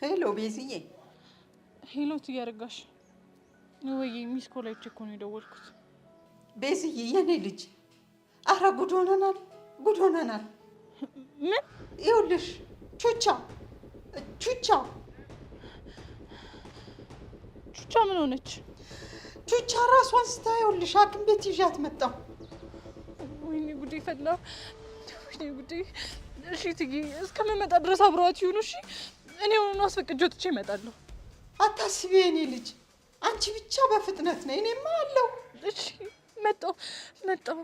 ሄሎ ቤዝዬ። ሄሎ ትያረጋሽ ወይ? ሚስ ኮላይቼ እኮ ነው የደወልኩት። ቤዝዬ የኔ ልጅ፣ አረ ጉድ ሆነናል፣ ጉድ ሆነናል። ምን? ይኸውልሽ ቹቻ ቹቻ ምን ሆነች? ቹቻ ራሷን ስታ፣ ይኸውልሽ ሐኪም ቤት ይዣት መጣሁ። ወይኔ ጉዴ ፈላ፣ ወይኔ ጉዴ። እሺ ትዬ እስከምመጣ ድረስ አብረዋት ይሁኑ። እሺ እኔ ሆኖ አስፈቅጄ ወጥቼ እመጣለሁ። አታስቢ የኔ ልጅ፣ አንቺ ብቻ በፍጥነት ነይ፣ እኔማ አለሁ። እሺ መጣሁ።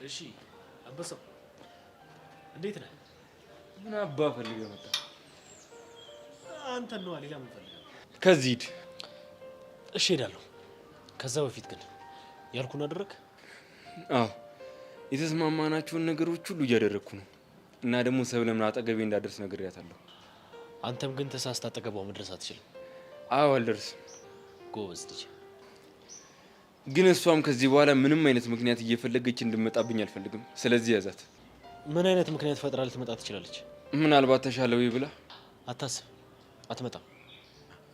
እሺ አበሰው እንዴት ነህ? ምን አባ ፈልገህ መጣ? አንተ ነው ሌላ ምን ፈልገህ? ከዚህ ሂድ። እሺ ሄዳለሁ። ከዛ በፊት ግን ያልኩን አደረግ? አዎ የተስማማናቸውን ነገሮች ሁሉ እያደረግኩ ነው። እና ደግሞ ሰብለም አጠገቤ እንዳደርስ ነግሬያታለሁ። አንተም ግን ተሳስታ አጠገቧ መድረስ አትችልም። አዎ አልደርስም። ጎበዝ ልጅ። ግን እሷም ከዚህ በኋላ ምንም አይነት ምክንያት እየፈለገች እንድመጣብኝ አልፈልግም። ስለዚህ ያዛት። ምን አይነት ምክንያት ፈጥራ ልትመጣ ትችላለች? ምናልባት ተሻለው ብላ። አታስብ፣ አትመጣም።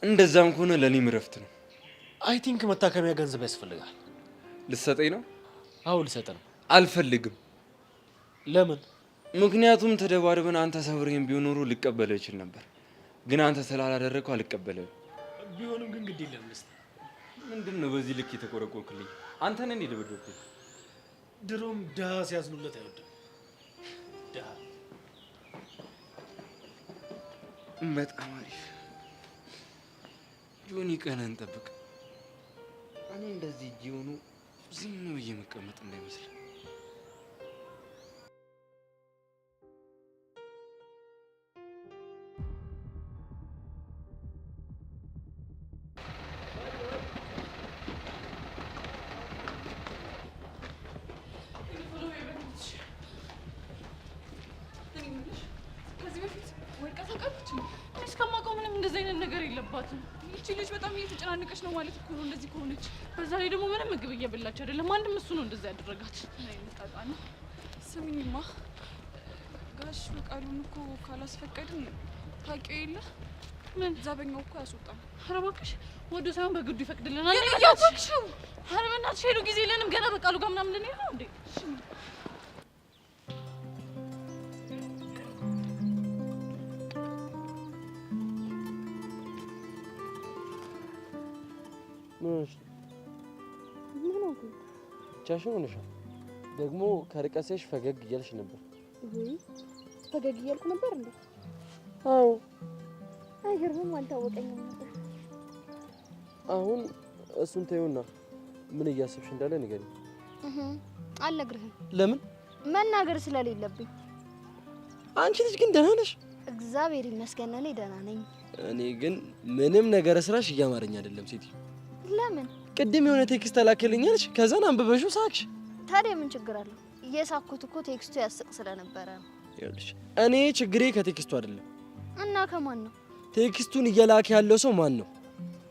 እንደዛም ከሆነ ለኔም እረፍት ነው። አይ ቲንክ መታከሚያ ገንዘብ ያስፈልጋል። ልትሰጠኝ ነው? አዎ ልሰጥ ነው። አልፈልግም። ለምን? ምክንያቱም ተደባርበን አንተ ሰብሬን ቢሆን ኖሮ ልቀበለው ይችል ነበር። ግን አንተ ስላላደረግከው አልቀበለውም። ቢሆንም ግን ግድ የለም ልስጥ። ምንድን ነው በዚህ ልክ የተቆረቆርክልኝ? አንተ ነህ እንዴ ደበደብኩኝ? ድሮም ድሃ ሲያዝኑለት አይወድም። ድሃ በጣም አሪፍ። ጆኒ ቀነን ጠብቅ። እኔ እንደዚህ እጅ ሆኖ ዝም ብዬ መቀመጥ እንዳይመስል። ይቺ ልጅ በጣም እየተጨናነቀች ነው ማለት እኮ ነው። እንደዚህ ከሆነች በዛ ላይ ደግሞ ምንም ምግብ እየበላች አይደለም። አንድም እሱ ነው እንደዛ ያደረጋት። ናይ መጣጣ ነው። ስሚኝማ ጋሽ ፈቃዱን እኮ ካላስፈቀድን ታውቂው የለ ምን ዛበኛው እኮ ያስወጣል። ኧረ እባክሽ ወዶ ሳይሆን በግዱ ይፈቅድልናል። ያያታክሽው ኧረ በእናትሽ ሄዱ ጊዜ የለንም ገና በቃሉ ጋር ምናምን ልንሄድ ነው እንዴ? ምን ነው ብቻሽን ሆነሻል? ደግሞ ከርቀትሽ ፈገግ እያልሽ ነበር። ፈገግ እያልኩ ነበር እንዴ? አዎ። አይገርምም፣ አልታወቀኝም ነበር። አሁን እሱን ተይውና ምን እያሰብሽ እንዳለ ንገሪኝ። አልነግርህም። ለምን? መናገር ስለሌለብኝ። አንቺ ልጅ ግን ደህና ነሽ? እግዚአብሔር ይመስገን እኔ ደህና ነኝ። እኔ ግን ምንም ነገር ስራሽ እያማረኝ አይደለም ሴትዮ። ለምን? ቅድም የሆነ ቴክስት ተላከልኛልሽ፣ ከዛን አንብበሽው ሳቅሽ። ታዲያ ምን ችግር አለው? እየሳኩት እኮ ቴክስቱ ያስቅ ስለነበረ ነው። ይኸውልሽ እኔ ችግሬ ከቴክስቱ አይደለም። እና ከማን ነው? ቴክስቱን እየላከ ያለው ሰው ማን ነው?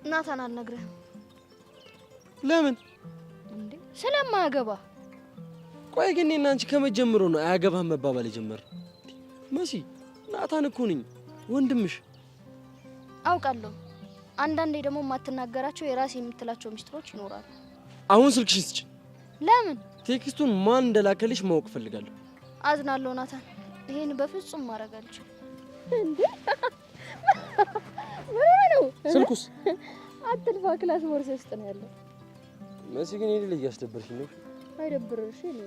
ናታን። አልነግርህም። ለምን? እንዴ ስለማያገባ። ቆይ ግን እኔና አንቺ ከመጀመሩ ነው አያገባህም መባባል የጀመርነው? መሲ ናታን እኮ ነኝ ወንድምሽ። አውቃለሁ። አንዳንዴ ደግሞ የማትናገራቸው የራስ የምትላቸው ሚስጥሮች ይኖራሉ። አሁን ስልክሽን ስጭኝ። ለምን? ቴክስቱን ማን እንደላከልሽ ማወቅ ፈልጋለሁ። አዝናለሁ ናታን፣ ይሄን በፍጹም ማድረግ አልችልም። እንዴ ምን ነው? ስልኩስ? አትልፋ፣ ክላስ ቦርሳ ውስጥ ነው ያለው። መሲ ግን ይሄን እያስደበርሽኝ ነው። አይደብርሽ? እኔ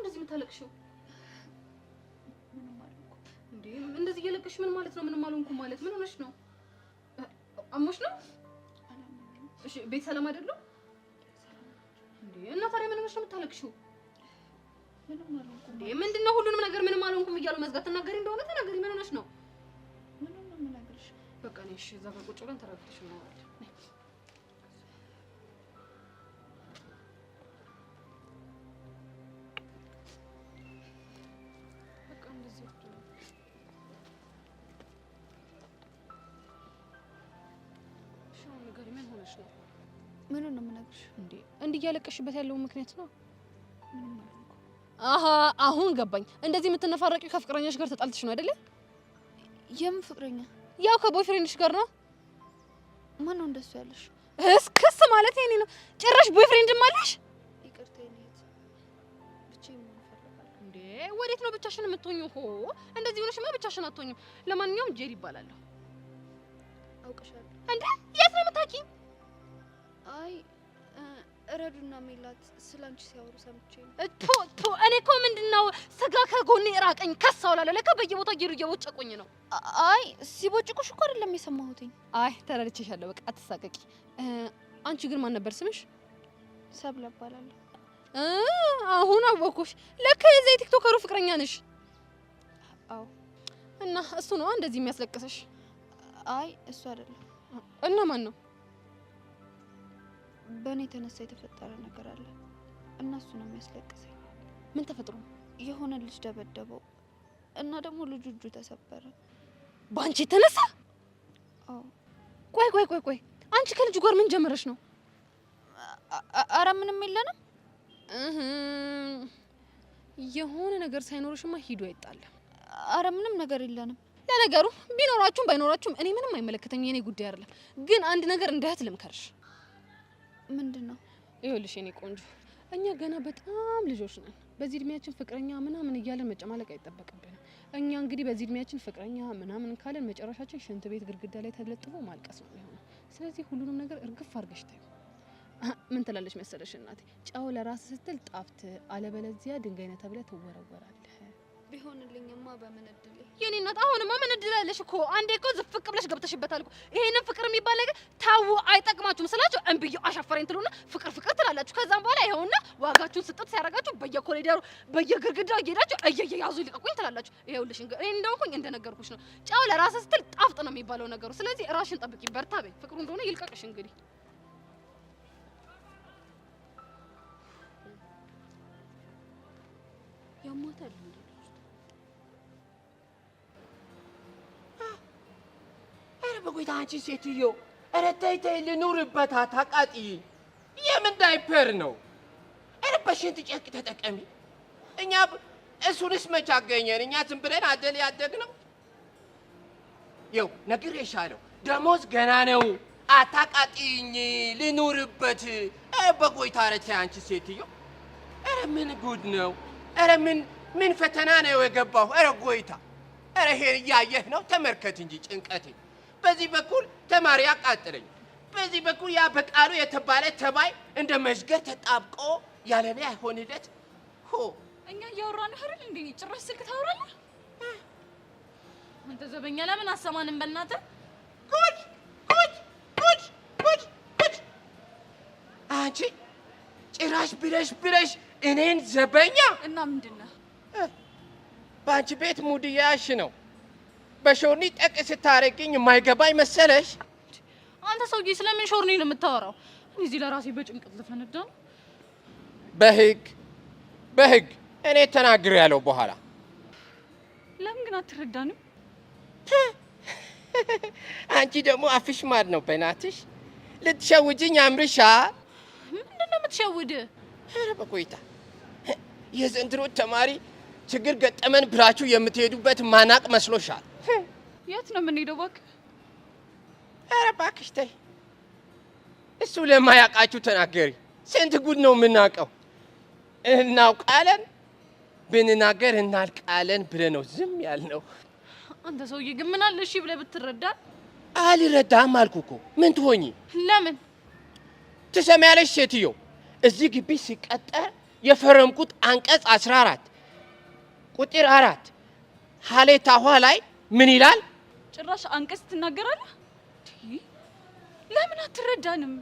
እንደዚህ የምታለቅሽው? ምንም አልሆንኩም። እንዴ እንደዚህ እየለቀሽ ምን ማለት ነው? ምንም አልሆንኩም ማለት ምን ሆነሽ ነው? አሞሽ ነው? እሺ ቤት ሰላም አይደለም እንዴ? እና ታዲያ ምን ሆነሽ ነው የምታለቅሽው? ምንም አልሆንኩም። እንዴ ምንድነው ሁሉንም ነገር ምንም አልሆንኩም እያሉ መዝጋት? ተናገሪ እንደሆነ ተናገሪ። ምን ሆነሽ ነው? ምንም ነው የምናገርሽ። በቃ ነሽ እሺ፣ እዛ ጋር ቁጭ ብለን ተረጋግተሽ ነው ማለት ነው። በቃ እንደዚህ ነገር ምን ሆነሽ ነው? ምን ነው የምነግርሽ? እንዴ እንዲህ እያለቀሽበት ያለው ምክንያት ነው? ምንም አልሆንኩም። አሃ አሁን ገባኝ። እንደዚህ የምትነፋረቂው ከፍቅረኛሽ ጋር ተጣልተሽ ነው አይደለ? የምን ፍቅረኛ? ያው ከቦይፍሬንድሽ ጋር ነው። ማን ነው እንደሱ ያለሽ? እስክስ ማለት የኔ ነው። ጭራሽ ቦይፍሬንድም አለሽ? ይቅርታ የኔት ብቻዬን ነው የምፈልገው። እንዴ ወዴት ነው ብቻሽን የምትሆኚው? ሆ እንደዚህ ሆነሽማ ብቻሽን አትሆኚም። ለማንኛውም ጄሪ ይባላለሁ። አውቀሻለሁ እንዴ የት ነው የምታውቂኝ? አይ ረዱና ሜላት ስላንቺ ሲያወሩ ሰምቼ ነው። እኔ እኮ ምንድነው ስጋ ከጎኔ ራቀኝ ከሳውላለሁ። ለካ በየቦታው ጌሩ እየቦጨቁኝ ነው። አይ ሲቦጭቁሽ እኮ አይደለም የሰማሁትኝ። አይ ተረድቼሻለሁ። በቃ አትሳቀቂ። አንቺ ግን ማን ነበር ስምሽ? ሰብለ እባላለሁ። አሁን አወኩሽ። ለካ የዛ የቲክቶከሩ ፍቅረኛ ነሽ። አዎ። እና እሱ ነው እንደዚህ የሚያስለቅስሽ? አይ እሱ አይደለም። እና ማን ነው? በእኔ የተነሳ የተፈጠረ ነገር አለ እና እሱ ነው የሚያስለቅሰኝ። ምን ተፈጥሮ? የሆነ ልጅ ደበደበው እና ደግሞ ልጁ እጁ ተሰበረ። በአንቺ የተነሳ? አዎ። ቆይ አንቺ ከልጁ ጋር ምን ጀመረሽ ነው? አረ ምንም የለንም። የሆነ ነገር ሳይኖርሽማ ሂዱ አይጣለም። አረ ምንም ነገር የለንም። ለነገሩ ቢኖራችሁም ባይኖራችሁም እኔ ምንም አይመለከተኝ። የኔ ጉዳይ አይደለም። ግን አንድ ነገር እንደ እህት ልምከርሽ። ምንድነው? ይኸውልሽ የኔ ቆንጆ፣ እኛ ገና በጣም ልጆች ነን። በዚህ እድሜያችን ፍቅረኛ ምናምን እያለን መጨማለቅ አይጠበቅብንም። እኛ እንግዲህ በዚህ እድሜያችን ፍቅረኛ ምናምን ካለን መጨረሻችን ሽንት ቤት ግድግዳ ላይ ተለጥፎ ማልቀስ ነው የሚሆነው። ስለዚህ ሁሉንም ነገር እርግፍ አድርገሽ ተይው። ምን ትላለች መሰለሽ እናቴ፣ ጨው ለራስ ስትል ጣፍት፣ አለበለዚያ ድንጋይ ነህ ተብለህ ትወረወራለህ። ቢሆንልኝማ በምን እድል የኔ እናት። አሁንማ ምን እድል አለሽ እኮ። አንዴ እኮ ዝፍቅ ብለሽ ገብተሽበታል እኮ። ይሄንን ፍቅር የሚባል ነገር ታው አይጠቅማችሁም ስላችሁ እንብዩ አሻፈረኝ ትሉና ፍቅር ትላላችሁ። ከዛም በኋላ ይኸውና ዋጋችሁን ስጥት ሲያረጋችሁ በየኮሪደሩ በየግርግዳው እየሄዳችሁ እየያዙ ይልቀቁኝ ትላላችሁ። ይኸውልሽ እኔ እንደውኩኝ እንደነገርኩሽ ነው። ጨው ለራስ ስትል ጣፍጥ ነው የሚባለው ነገሩ። ስለዚህ ራሽን ጠብቂ፣ በርታ በይ። ፍቅሩ እንደሆነ ይልቀቅሽ እንግዲህ። ያማታል እንዴ? በቆይታ አንቺ ሴትዮ፣ ኧረ ተይ ተይ፣ ልኑርበት፣ አታቃጥይ። የምን ዳይፐር ነው? ኧረ በሽንት ጨርቅ ተጠቀሚ። እኛ እሱንስ መች አገኘን? እኛ ዝም ብለን አደል ያደግነው። ይኸው ነግሬሻለሁ፣ ደሞዝ ገና ነው። አታቃጥይኝ፣ ልኑርበት። ኧረ በቆይታ፣ ኧረ ተይ አንቺ ሴትዮ። ኧረ ምን ጉድ ነው? ኧረ ምን ፈተና ነው የገባሁ? ኧረ ጎይታ፣ ኧረ ይሄን እያየህ ነው? ተመልከት እንጂ ጭንቀቴ። በዚህ በኩል ተማሪ ያቃጥለኝ፣ በዚህ በኩል ያ በቃሉ የተባለ ተባይ እንደ መዥገር ተጣብቆ ያለኔ አይሆንለት። ሆ እኛ እያወራን አይደል እንዴ? ጭራሽ ስልክ ታወራለህ አንተ ዘበኛ። ለምን አሰማንም? በእናትህ ጉድ! አንቺ ጭራሽ ብለሽ እኔን ዘበኛ። እና ምንድነው? በአንቺ ቤት ሙድ ያሽ ነው። በሾርኒ ጠቅ ስታረግኝ የማይገባኝ መሰለሽ? አንተ ሰውዬ ስለምን ሾርኒ ነው የምታወራው? እዚህ ለራሴ በጭንቀት ልፈነዳ ነው። በህግ እኔ ተናግሬ ያለው በኋላ ለምን ግን አትረዳንም? አንቺ ደግሞ አፍሽ ማድ ነው። በእናትሽ ልትሸውጅኝ አምርሻ። ምንድነው የምትሸውድ? ኧረ በቆይታ የዘንድሮ ተማሪ ችግር ገጠመን ብላችሁ የምትሄዱበት ማናቅ መስሎሻል? የት ነው የምንሄደው? እባክህ ኧረ እባክሽ ተይ። እሱ ለማያውቃችሁ ተናገሪ። ስንት ጉድ ነው የምናውቀው። እናውቃለን፣ ብንናገር እናልቃለን ብለህ ነው ዝም ያልነው። አንተ ሰውዬ ግን ምን አለ እሺ ብለህ ብትረዳ? አልረዳም አልኩ እኮ። ምን ትሆኚ? ለምን ትሰሚያለሽ ሴትዮ? እዚህ ግቢ ሲቀጠር የፈረምኩት አንቀጽ 14 ቁጥር 4 ሀሌታ ኋ ላይ ምን ይላል? ጭራሽ አንቀጽ ትናገራለህ? ለምን አትረዳንም?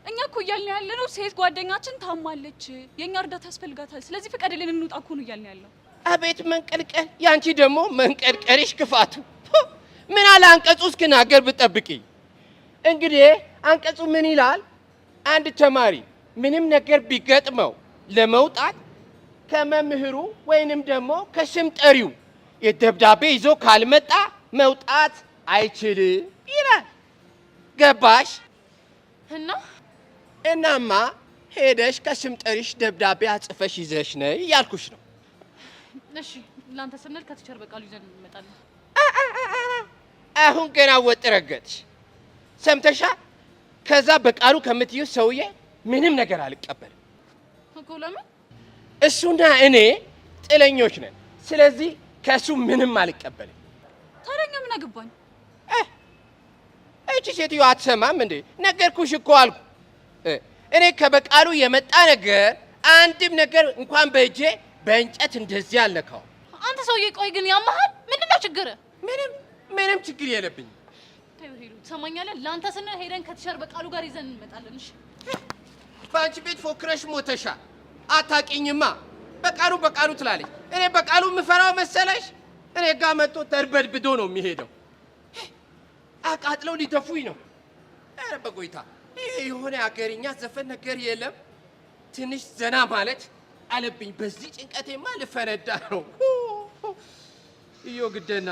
እኛ እኮ እያልን ያለነው ሴት ጓደኛችን ታማለች፣ የኛ እርዳታ ያስፈልጋታል። ስለዚህ ፍቀድልን እንውጣ እኮ ነው እያልን ያለው። አቤት መንቀልቀል! ያንቺ ደግሞ መንቀልቀልሽ ክፋቱ። ምን አለ አንቀጹ እስክናገር ብጠብቂ። እንግዲህ አንቀጹ ምን ይላል? አንድ ተማሪ ምንም ነገር ቢገጥመው ለመውጣት ከመምህሩ ወይንም ደግሞ ከስም ጠሪው የደብዳቤ ይዞ ካልመጣ መውጣት አይችልም ይላል። ገባሽ? እናማ ሄደሽ ከስም ጠሪሽ ደብዳቤ አጽፈሽ ይዘሽ ነይ እያልኩሽ ነው። እሺ ላንተ ስንል ከቲቸር በቃሉ ይዘን እንመጣለን። አሁን ገና ወጥ ረገጥሽ። ሰምተሻ? ከዛ በቃሉ ከምትዩ ሰውዬ ምንም ነገር አልቀበልም እኮ። ለምን? እሱና እኔ ጥለኞች ነን። ስለዚህ ከሱ ምንም አልቀበልም። ታዲያ ምን አገባኝ? እቺ ሴትዮ አትሰማም እንዴ? ነገርኩሽ እኮ አልኩ። እኔ ከበቃሉ የመጣ ነገር አንድም ነገር እንኳን በእጄ በእንጨት እንደዚህ አልነካው። አንተ ሰውዬ ቆይ ግን ያማሃል? ምንድነው ችግር? ምንም ችግር የለብኝም። ትሰማኛለህ? ለአንተ ስንል ሄደን ከቲቸር በቃሉ ጋር ይዘን እንመጣለን። እሺ በአንቺ ቤት ፎክረሽ ሞተሻል። አታውቂኝማ። በቃሉ ትላለች። እኔ በቃሉ የምፈራው መሰለሽ? እኔ ጋር መጥቶ ተርበድብዶ ነው የሚሄደው። አቃጥለው ሊደፉኝ ነው። ኧረ በጎይታ ይሄ የሆነ አገርኛ ዘፈን ነገር የለም? ትንሽ ዘና ማለት አለብኝ። በዚህ ጭንቀቴማ ልፈነዳ ነው። እዮ ግደና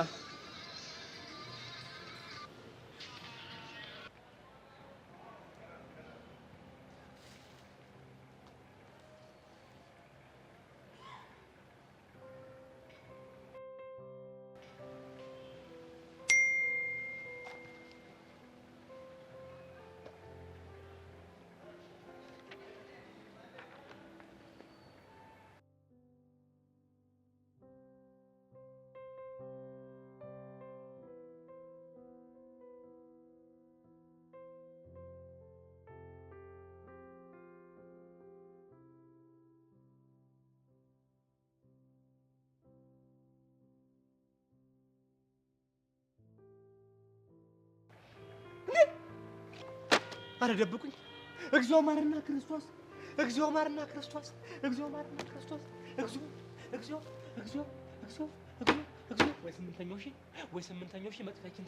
አረ ደብቁኝ! እግዚኦ ማርና ክርስቶስ! እግዚኦ ማርና ክርስቶስ! እግዚኦ ማርና ክርስቶስ! እግዚኦ እግዚኦ እግዚኦ እግዚኦ እግዚኦ! ወይ ስምንተኛው ሺህ መጥፊያችን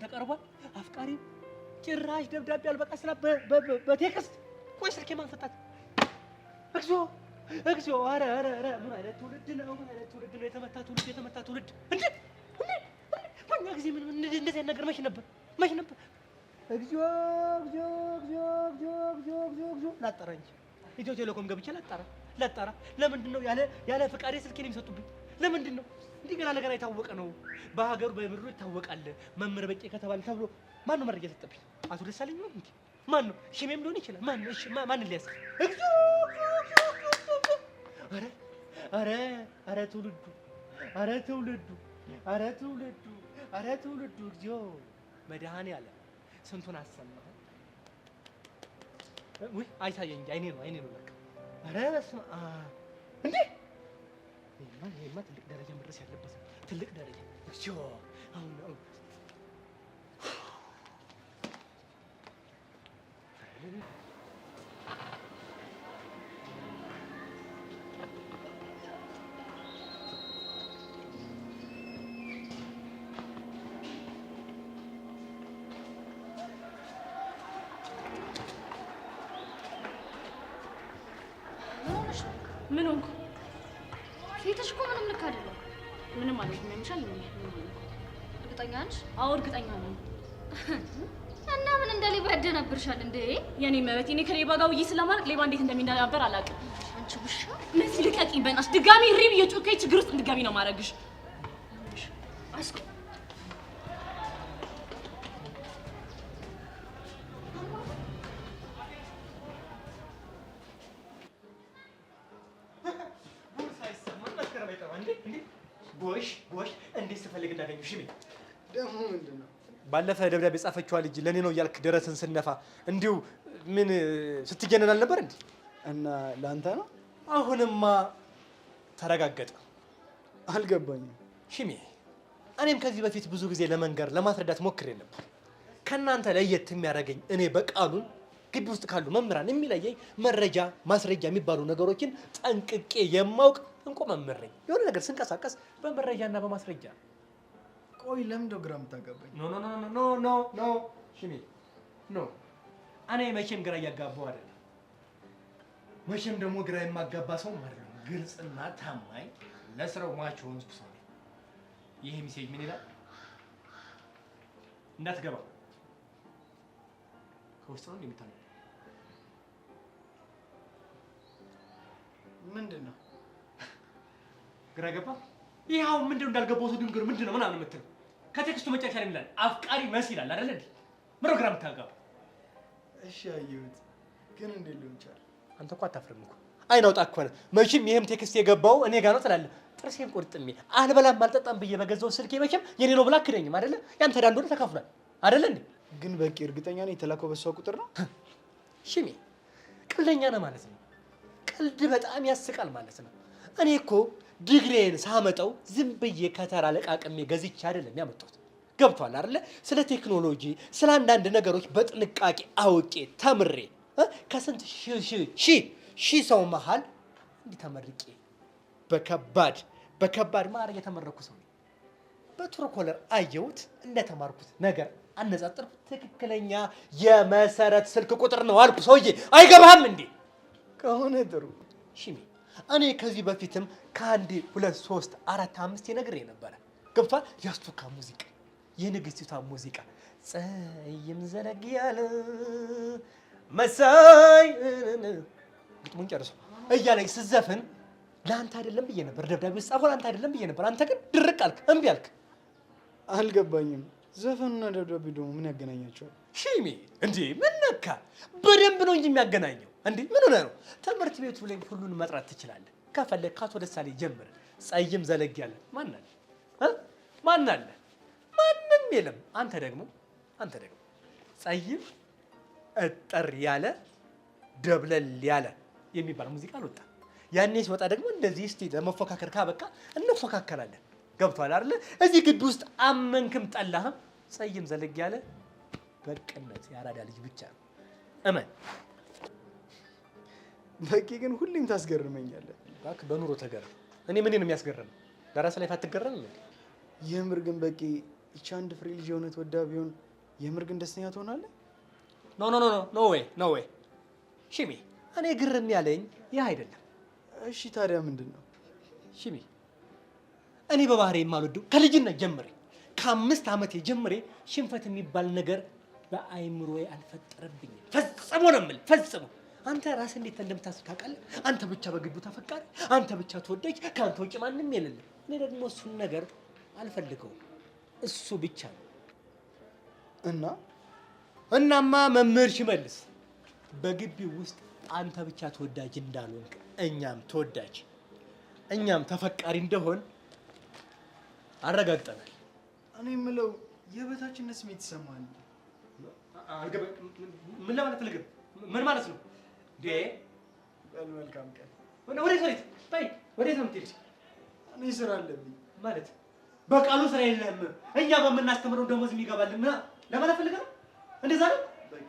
ተቀርቧል። አፍቃሪ ጭራሽ ደብዳቤ አልበቃ ስላ በቴክስት ቆይ ስልኬ ማን ፈታት? እግዚኦ እግዚኦ! አረ ምን አይነት ትውልድ ነው? የተመታ ትውልድ እንዴ! በእኛ ጊዜ ምን እንደዚህ ነገር መች ነበር? እግዚኦ እግዚኦ እግዚኦ እግዚኦ እግዚኦ እግዚኦ እግዚኦ! ላጣራ እንጂ ኢትዮ ቴሌኮም ገብቼ ላጣራ። ለምንድን ነው ያለ ፍቃዴ ስልኬን የሚሰጡብኝ? ለምንድን ነው? እንዲህ ገና ነገር የታወቀ ነው። በሀገሩ በምድሩ ይታወቃል። መምህር በቄ ከተባለ ተብሎ ማን ነው መረጃ ሰጠብኝ? አቶ ደሳለኝ ነው እንዴ? ማን ነው? ሽሜም ሊሆን ይችላል። ማን ነው? እሺ ማን ሊያስ? እግዚኦ! አረ ትውልዱ እግዚኦ! መድኃኔዓለም ስንቱን አሰማህ። ወይ አይታየኝ እንጂ አይኔ ነው ለካ። አረ በስመ አብ! እንዴ ይሄማ ትልቅ ደረጃ መድረስ ያለበት ትልቅ ደረጃ። እግዚኦ! አሁን ምን ሆንኩ? ፊትሽ እኮ ምንም ልክ አይደለም። ምንም ማለት ነው የሚሻል ነው። እርግጠኛ ነሽ? አዎ እርግጠኛ ነኝ። እና ምን እንደ ሌባ ያደናብርሻል እንዴ? የኔ መበት እኔ ከሌባ ጋር ውዬ ስለማልቅ ሌባ እንዴት እንደሚናበር አላውቅም። አንቺ ውሻ! ነፂ ልቀቂኝ በእናትሽ። ድጋሚ ሪብ እየጮከኝ ችግር ውስጥ እንድትገቢ ነው ማድረግሽ። አስቆ ጎሽ እንዴት ስፈልግ እንዳገኙሽ ምን ደግሞ ምንድን ነው? ባለፈ ደብዳቤ ጻፈችዋ ልጅ ለኔ ነው እያልክ ደረትን ስነፋ እንዲሁ ምን ስትጀነን አልነበር እንዴ? እና ላንተ ነው? አሁንማ ተረጋገጠ። አልገባኝም። ሽሜ እኔም ከዚህ በፊት ብዙ ጊዜ ለመንገር ለማስረዳት ሞክሬ ነበር። ከናንተ ለየት የሚያደርገኝ እኔ በቃሉን ግቢ ውስጥ ካሉ መምህራን የሚለየኝ መረጃ ማስረጃ የሚባሉ ነገሮችን ጠንቅቄ የማውቅ እንቆ መምህር ነኝ። የሆነ ነገር ስንቀሳቀስ በመረጃና በማስረጃ። ቆይ ለምን ነው ግራ የምታጋባኝ? ኖ ኖ ኖ ኖ ኖ ኖ ሽሜ ኖ እኔ መቼም ግራ እያጋባው አይደለም። መቼም ደግሞ ግራ የማጋባ ሰው ማለት ነው። ግልጽና ታማኝ ለስራው ማች ሆንኩ ሰው። ይሄ ሚሴጅ ምን ይላል? እንዳትገባ ከውስጥ ነው እንደምታነው። ምንድነው? ግራ ገባ? ይሄው ምንድነው እንዳልገባው ሰው ድንገር ምንድነው ምናምን የምትለው ከቴክስቱ መጨረሻ ላይ ይላል አፍቃሪ መስ ይላል አይደል እንዴ? ምሮ ግራ የምታጋባ። እሺ አየሁት፣ ግን እንዴት ሊሆን ይችላል? አንተ እኮ አታፍርም እኮ። አይናውጣ እኮ ነው። መቼም ይሄም ቴክስት የገባው እኔ ጋር ነው ትላለህ። ጥርሴን ቆርጥሜ አልበላም አልጠጣም ብዬ በገዛው ስልኬ መቼም የኔ ነው ብላ አክደኝም አይደለ? ያንተ ዳንዶ ተካፍሏል አይደለ እንዴ? ግን በቂ እርግጠኛ ነኝ የተላከው በሷ ቁጥር ነው። ሽሜ ቀልደኛ ነው ማለት ነው። ቀልድ በጣም ያስቃል ማለት ነው። እኔ እኮ ዲግሪዬን ሳመጣው ዝም ብዬ ከተራ ለቃቅሜ ገዝቼ አይደለም ያመጣሁት። ገብቷል አይደለ? ስለ ቴክኖሎጂ ስለ አንዳንድ ነገሮች በጥንቃቄ አውቄ ተምሬ ከስንት ሺህ ሰው መሃል እንዲህ ተመርቄ በከባድ ማዕረግ የተመረኩ ሰው ነኝ። በትሩኮለር አየሁት እንደተማርኩት ነገር አነጻጽርኩት። ትክክለኛ የመሰረት ስልክ ቁጥር ነው አልኩ። ሰውዬ አይገባህም እንዴ? ከሆነ ጥሩ ሽሜ እኔ ከዚህ በፊትም ከአንድ 2 3 4 5 ነግሬ ነበረ። ገብቷል? ያስቱካ ሙዚቃ የንግስቲቷ ሙዚቃ ፀይም ዘለግ ያለ መሳይ ግጥሙን ጨርሶ እያለኝ ስዘፍን ለአንተ አይደለም ብዬ ነበር። ደብዳቤ ጻፈው ለአንተ አይደለም ብዬ ነበር። አንተ ግን ድርቅ አልክ፣ እምቢ አልክ። አልገባኝም። ዘፈኑና ደብዳቤ ደግሞ ምን ያገናኛቸዋል? ሽሜ እንዴ ምን ነካ? በደንብ ነው እንጂ የሚያገናኘው። እንዴ ምን ሆነ ነው? ትምህርት ቤቱ ላይ ሁሉን መጥራት ትችላለህ። ከፈለክ ከአቶ ደሳሌ ጀምር። ፀይም ዘለግ ያለ ማን አለ? ማን አለ? ማንም የለም። አንተ ደግሞ ፀይም እጠር ያለ ደብለል ያለ የሚባል ሙዚቃ አልወጣ። ያኔ ሲወጣ ደግሞ እንደዚህ እስቲ ለመፎካከር ካበቃ እንፎካከራለን። ገብቷል አይደለ? እዚህ ግቢ ውስጥ አመንክም ጠላህም ፀይም ዘለግ ያለ በቅነት ያራዳ ልጅ ብቻ ነው። እመን። በቂ ግን ሁሌም ታስገርመኛለህ። እባክህ በኑሮ ተገረም። እኔ ምን ነው የሚያስገርም? ለራስ ላይ አትገረም እንዴ? የምር ግን በቂ ይቺ አንድ ፍሬ ልጅ የሆነት ወዳ ቢሆን የምር ግን ደስተኛ ትሆናለህ? ኖ ዌይ ሽሜ፣ እኔ ግርም ያለኝ ይህ አይደለም። እሺ ታዲያ ምንድን ነው? ሽሜ እኔ በባህሬ የማልወደው ከልጅነት ጀምሬ ከ5 ዓመቴ ጀምሬ ሽንፈት የሚባል ነገር በአይምሮዬ አልፈጠረብኝም። ፈጽሞ ነው የምልህ፣ ፈጽሞ። አንተ ራስህ እንዴት እንደምታስብ ታውቃለህ? አንተ ብቻ በግቢው ተፈቃሪ፣ አንተ ብቻ ተወዳጅ፣ ከአንተ ውጭ ማንም የሌለ። እኔ ደግሞ እሱን ነገር አልፈልገውም። እሱ ብቻ ነው። እናማ መምህር ሽመልስ በግቢው ውስጥ አንተ ብቻ ተወዳጅ እንዳልሆንክ እኛም ተወዳጅ እኛም ተፈቃሪ እንደሆን አረጋግጠናል። እኔ የምለው የበታችነት ስሜት ይሰማል። ምን ለማለት ፈልገህ? ምን ማለት ነው? መልካም ቀን። ወዴት ነው የምትሄድ? እኔ ስራ አለብኝ። ማለት በቃሉ ስራ የለህም። እኛ በምናስተምረው ደሞዝ የሚገባልን ለማለት ፈልገህ ነው? እንደዛ ነው። በቂ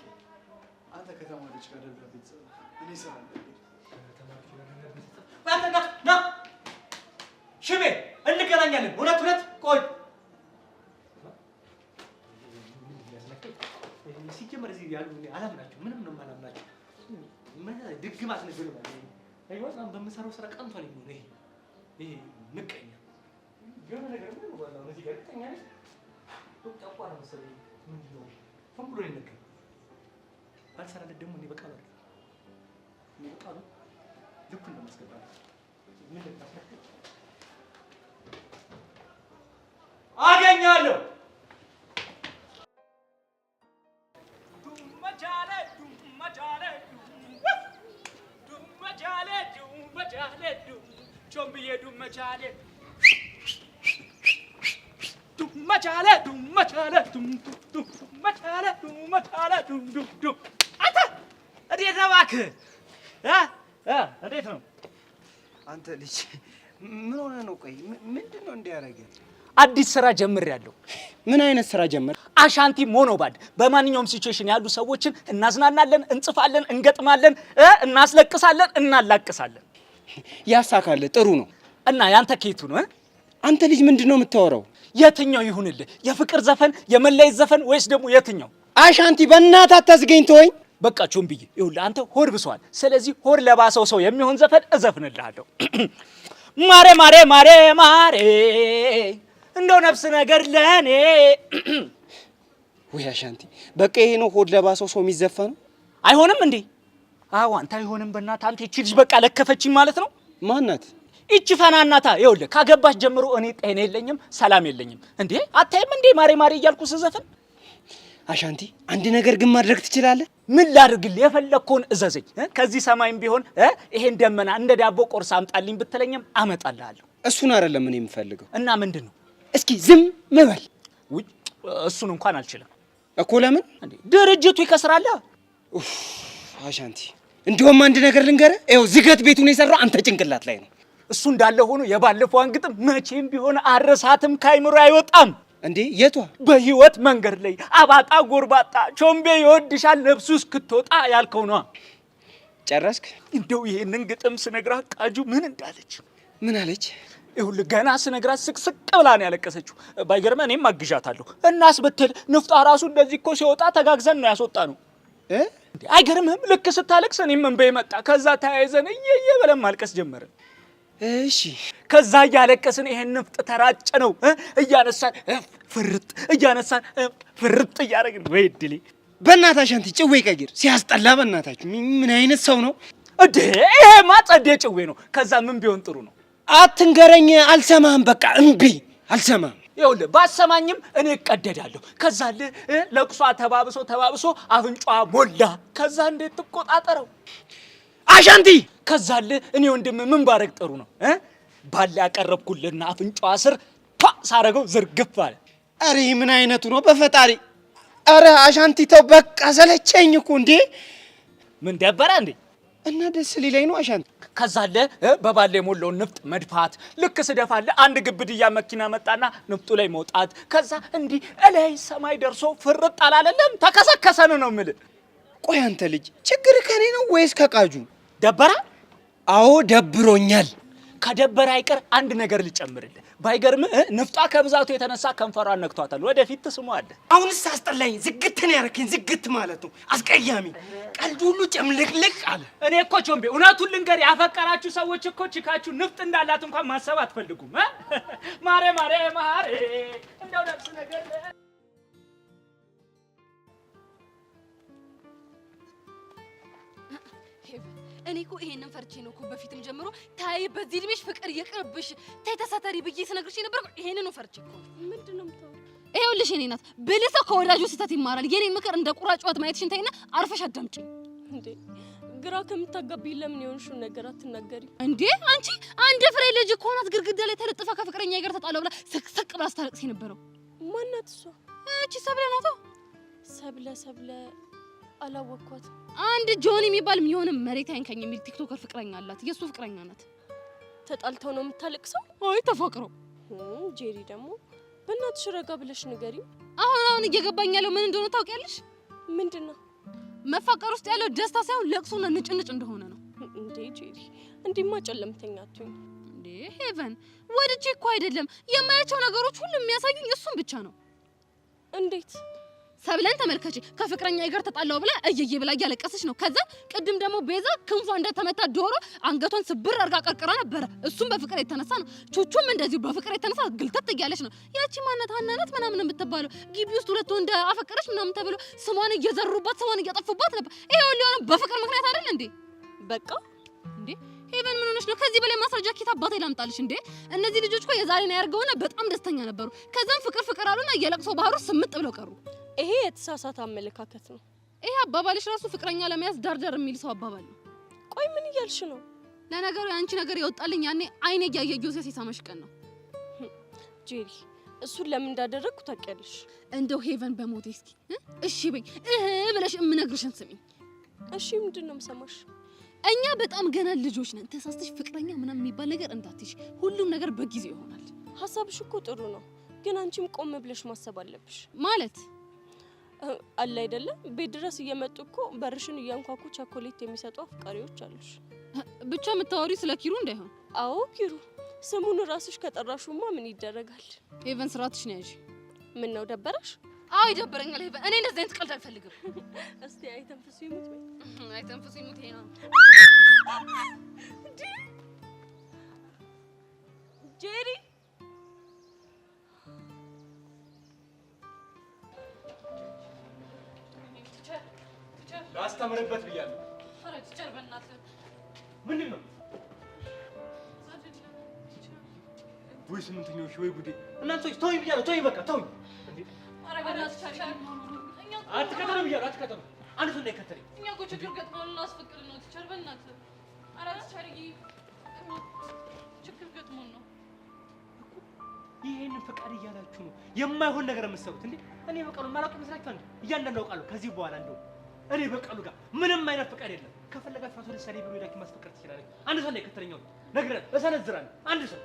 አንተ ከተማሪዎች ጋር ደብዳቤ ጽፍ። እኔ ስራ አለብኝ። ና ሽሜ እንገናኛለን። ሁለት ቆይ ሲጀመር እዚህ ያሉ አላምናቸው፣ ምንም ነው የማላምናቸው። ድግማት ነገር ነው። በምሰራው ስራ ቀንቷል። ይሄ ምቀኛ የሆነ ነገር ምን ነው እዚህ ጋር ቀኛ ነኝ ዶክተር ነው መሰለኝ። ምንድን ነው ፈምብሎ ይነገር ባልሰራለት ደግሞ እኔ በቃ ነው ልክ እንደማስገባ ምን ልታፈክር አገኛለሁ። አንተ እንዴት ነው እባክህ? እንዴት ነው? አንተ ልጅ ምን ሆነ ነው? ቆይ ምንድነው እንዲያረገ? አዲስ ስራ ጀምሬያለሁ። ምን አይነት ስራ ጀመር? አሻንቲ ሞኖባድ። በማንኛውም ሲቹዌሽን ያሉ ሰዎችን እናዝናናለን፣ እንጽፋለን፣ እንገጥማለን፣ እናስለቅሳለን፣ እናላቅሳለን። ያሳካለ ጥሩ ነው። እና ያንተ ኬቱ ነው? አንተ ልጅ ምንድነው የምታወራው? የትኛው ይሁንልህ? የፍቅር ዘፈን፣ የመለየት ዘፈን ወይስ ደግሞ የትኛው? አሻንቲ በእናትህ አታዝገኝ ተወኝ። በቃ ቾምብዬ ይኸውልህ አንተ ሆድ ብሷል። ስለዚህ ሆድ ለባሰው ሰው የሚሆን ዘፈን እዘፍንልሃለሁ። ማሬ ማሬ ማሬ ማሬ እንደው ነፍስ ነገር ለኔ። ወይ አሻንቲ በቃ ይሄ ነው ሆድ ለባሰው ሰው የሚዘፈነው? አይሆንም እንዴ? አዎ አንተ አይሆንም። በእናትህ አንተ እቺ ልጅ በቃ ለከፈችኝ ማለት ነው። ማናት? እቺ ፈናናታ ይኸውልህ ካገባች ጀምሮ እኔ ጤና የለኝም፣ ሰላም የለኝም። እንዴ አታይም እንዴ ማሬ ማሬ እያልኩ ስዘፍን? አሻንቲ አንድ ነገር ግን ማድረግ ትችላለህ። ምን ላድርግልህ? የፈለግከውን እዘዘኝ። ከዚህ ሰማይም ቢሆን ይሄን ደመና እንደ ዳቦ ቆርሳ አምጣልኝ ብትለኝም አመጣልሃለሁ። እሱን አይደለም እኔ የምፈልገው። እና ምንድን ነው? እስኪ ዝም በል። እሱን እንኳን አልችልም እኮ። ለምን? ድርጅቱ ይከስራል። አሻንቲ እንደውም አንድ ነገር ልንገርህ፣ ይኸው ዝገት ቤቱን የሰራው አንተ ጭንቅላት ላይ ነው። እሱ እንዳለ ሆኖ የባለፈዋን ግጥም መቼም ቢሆን አረሳትም፣ ካይምሮ አይወጣም። እንዴ የቷ? በህይወት መንገድ ላይ አባጣ ጎርባጣ ቾምቤ ይወድሻል ነፍሱ እስክትወጣ ያልከው ነው። ጨረስክ? እንደው ይሄንን ግጥም ስነግራት ቃጁ ምን እንዳለች? ምን አለች? ይኸውልህ ገና ስነግራት ስቅስቅ ብላ ነው ያለቀሰችው። ባይገርምህ እኔም አግዣታለሁ። እናስ ብትል ንፍጣ ራሱ እንደዚህ እኮ ሲወጣ ተጋግዘን ነው ያስወጣ ነው። አይገርምህም? ልክ ስታለቅስ እኔም እንበይ መጣ። ከዛ ተያይዘን እየየ ብለን ማልቀስ ጀመርን። እሺ ከዛ እያለቀስን ይሄን ንፍጥ ተራጨ ነው እያነሳን ፍርጥ እያነሳን ፍርጥ እያደረግን። ወይ ድሌ በእናትህ አሻንቲ ጭዌ ቀይር። ሲያስጠላ በእናታችሁ። ምን አይነት ሰው ነው እንዴ? ይሄማ ጸዴ ጭዌ ነው። ከዛ ምን ቢሆን ጥሩ ነው? አትንገረኝ። አልሰማህም። በቃ እምቢ፣ አልሰማህም። ይኸውልህ ባሰማኝም እኔ እቀደዳለሁ። ከዛ ለቅሷ ተባብሶ አፍንጫዋ ሞላ። ከዛ እንዴት ትቆጣጠረው አሻንቲ? ከዛ እኔ ወንድም ምን ባረግ ጥሩ ነው? ባለ ያቀረብኩልና አፍንጫዋ ስር ሳረገው ዝርግፍ አለ። አሬ ምን አይነቱ ነው በፈጣሪ! አረ አሻንቲ ተው በቃ ሰለቸኝ እኮ። እንዴ ምን ደበረ እንዴ? እና ደስ ሊለኝ ነው አሻንቲ። ከዛ በባለ የሞላውን ንፍጥ መድፋት። ልክ ስደፋለ አንድ ግብድያ መኪና መጣና ንፍጡ ላይ መውጣት። ከዛ እንዲህ እላይ ሰማይ ደርሶ ፍርጥ አላለለም? ተከሰከሰን ነው የምልህ። ቆይ አንተ ልጅ ችግር ከኔ ነው ወይስ ከቃጁ? ደበራ? አዎ ደብሮኛል። ከደበረ አይቀር አንድ ነገር ልጨምርልህ። ባይገርምህ ንፍጧ ከብዛቱ የተነሳ ከንፈሯን ነክቷታል። ወደፊት ትስሟዋለህ። አሁንስ አስጠላኝ። ዝግት ነው ያረከኝ። ዝግት ማለት ነው አስቀያሚ። ቀልድ ሁሉ ጨምልቅልቅ አለ። እኔ እኮ ቾምቤ እውነቱን ልንገር፣ ያፈቀራችሁ ሰዎች እኮ ችካችሁ ንፍጥ እንዳላት እንኳን ማሰብ አትፈልጉም። ማሬ ማሬ ማሬ እንደው ነፍስ ነገር እኔ እኮ ይሄንን ፈርቼ ነው እኮ በፊትም ጀምሮ ታይ በዚህ እድሜሽ ፍቅር ይቅርብሽ ታይ ተሳተሪ ብዬ ስነግርሽ ነበር። ይሄንን ነው ፈርቼ እኮ። ምንድነው የምታወራው? ይኸውልሽ እኔ ናት ብልህ ሰው ከወዳጁ ስህተት ይማራል። የኔ ምክር እንደ ቁራጭ ማየትሽን ተይና አርፈሽ አዳምጪኝ። እንዴ ግራ ከምታጋቢኝ ለምን የሆንሽውን ነገር አትናገሪ? እንዴ አንቺ አንድ ፍሬ ልጅ እኮ ናት ግድግዳ ላይ ተለጥፋ ከፍቅረኛ ጋር ተጣላው ብላ ስቅስቅ ብላ ስታለቅስ የነበረው። ማናት እሷ? እቺ ሰብለ ናታ። ሰብለ አላወቅኳት። አንድ ጆን የሚባል የሆነ መሬት አይንከኝ የሚል ቲክቶከር ፍቅረኛ አላት። የሱ ፍቅረኛ ናት። ተጣልተው ነው የምታለቅሰው? አይ ተፋቅረው። ጄሪ ደግሞ በእናትሽ ረጋ ብለሽ ንገሪ። አሁን እየገባኝ ያለው ምን እንደሆነ ታውቂያለሽ? ምንድነው? መፋቀር ውስጥ ያለው ደስታ ሳይሆን ለቅሶና ንጭንጭ እንደሆነ ነው። እንዴ ጄሪ እንዲማ ጨለምተኛ አትሁኝ። እንዴ ሄቨን ወድጄ እኮ አይደለም የማያቸው ነገሮች ሁሉ የሚያሳዩኝ እሱን ብቻ ነው። እንዴት? ሰብለን ተመልከቺ። ከፍቅረኛ ጋር ተጣላው ብላ እየየ ብላ እያለቀሰች ነው። ከዛ ቅድም ደግሞ ቤዛ ክንፏ እንደተመታ ዶሮ አንገቷን ስብር አርጋ ቀርቅራ ነበረ። እሱም በፍቅር የተነሳ ነው። ቹቹም እንደዚሁ በፍቅር የተነሳ ግልተት እያለች ነው። ያቺ ማነት ሀናናት ምናምን የምትባለው ግቢ ውስጥ ሁለት ወንድ አፈቀረች ምናምን ተብሎ ስሟን እየዘሩባት ስሟን እያጠፉባት ነበር። ይሄው ሊሆነ በፍቅር ምክንያት አይደል እንዴ? በቃ እንዴ ሄቨን ምን ሆነሽ ነው? ከዚህ በላይ ማስረጃ ኪታ አባቴ ላምጣልሽ እንዴ? እነዚህ ልጆች እኮ የዛሬን ያርገውና በጣም ደስተኛ ነበሩ። ከዛም ፍቅር አሉና የለቅሶ ባህሩ ስምጥ ብለው ቀሩ። ይሄ የተሳሳተ አመለካከት ነው። ይሄ አባባልሽ ራሱ ፍቅረኛ ለመያዝ ዳርዳር የሚል ሰው አባባል ነው። ቆይ ምን እያልሽ ነው? ለነገሩ ያንቺ ነገር የወጣልኝ ያኔ አይኔ ያየ ጆሴፍ ሲሳመሽ ቀን ነው። ጄሪ እሱን ለምን እንዳደረግኩ ታውቂያለሽ? እንደው ሄቨን በሞቴ እስኪ እሺ በይ ብለሽ የምነግርሽን ስሚኝ። እሺ ምንድነው የምሰማሽ? እኛ በጣም ገና ልጆች ነን። ተሳስተሽ ፍቅረኛ ምናምን የሚባል ነገር እንዳትይሽ። ሁሉም ነገር በጊዜው ይሆናል። ሀሳብሽ እኮ ጥሩ ነው፣ ግን አንቺም ቆም ብለሽ ማሰብ አለብሽ። ማለት አለ አይደለም ቤት ድረስ እየመጡ እኮ በርሽን እያንኳኩ ቸኮሌት የሚሰጡ አፍቃሪዎች አሉሽ። ብቻ የምታወሪ ስለ ኪሩ እንዳይሆን። አዎ ኪሩ፣ ስሙን ራስሽ ከጠራሹማ ምን ይደረጋል? ኤቨን ስራትሽ ነው ያጂ። ምን ነው ደበረሽ? አዎ ይደበረኛል ኤቨን። እኔ እንደዚህ አይነት ቀልድ አልፈልግም። እስቲ አይተንፍሱ ይሙት ወይ አይተንፍሱ ይሙት። ይሄ ነው ጄሪ። ላስተምርበት ብያለሁ። ኧረ ቲቸር በእናትህ ምንድን ነው? ወይ ስምንተኛው ወይ ጉዴ! እናንተ ሰዎች ተውኝ ብያለሁ። ተውኝ በቃ ተውኝ። ኧረ በእናትህ ቲቸር አትከተሉ ብያለሁ። አትከተሉ። አንድ ሰው እንዳይከተለኝ። እኛ እኮ ችግር ገጥሞን ልናስፈቅድ ነው ቲቸር በእናትህ። ኧረ ቲቸርዬ ችግር ገጥሞን ነው። ይሄንን ፈቃድ እያላችሁ ነው የማይሆን ነገር የምትሰሩት እንዴ? እኔ በቀሉ ማላውቅ ይመስላችኋል እንዴ? እያንዳንዱ አውቃለሁ። ከዚህ በኋላ እንደው እኔ በቀሉ ጋር ምንም አይነት ፈቃድ የለም። ከፈለጋችሁ አቶ ደሳሌ ብሎ ሄዳችሁ ማስፈቀድ ትችላለች። አንድ ሰው እንዳይከተለኝ ነግሬያለሁ። እሰነዝራለሁ። አንድ ሰው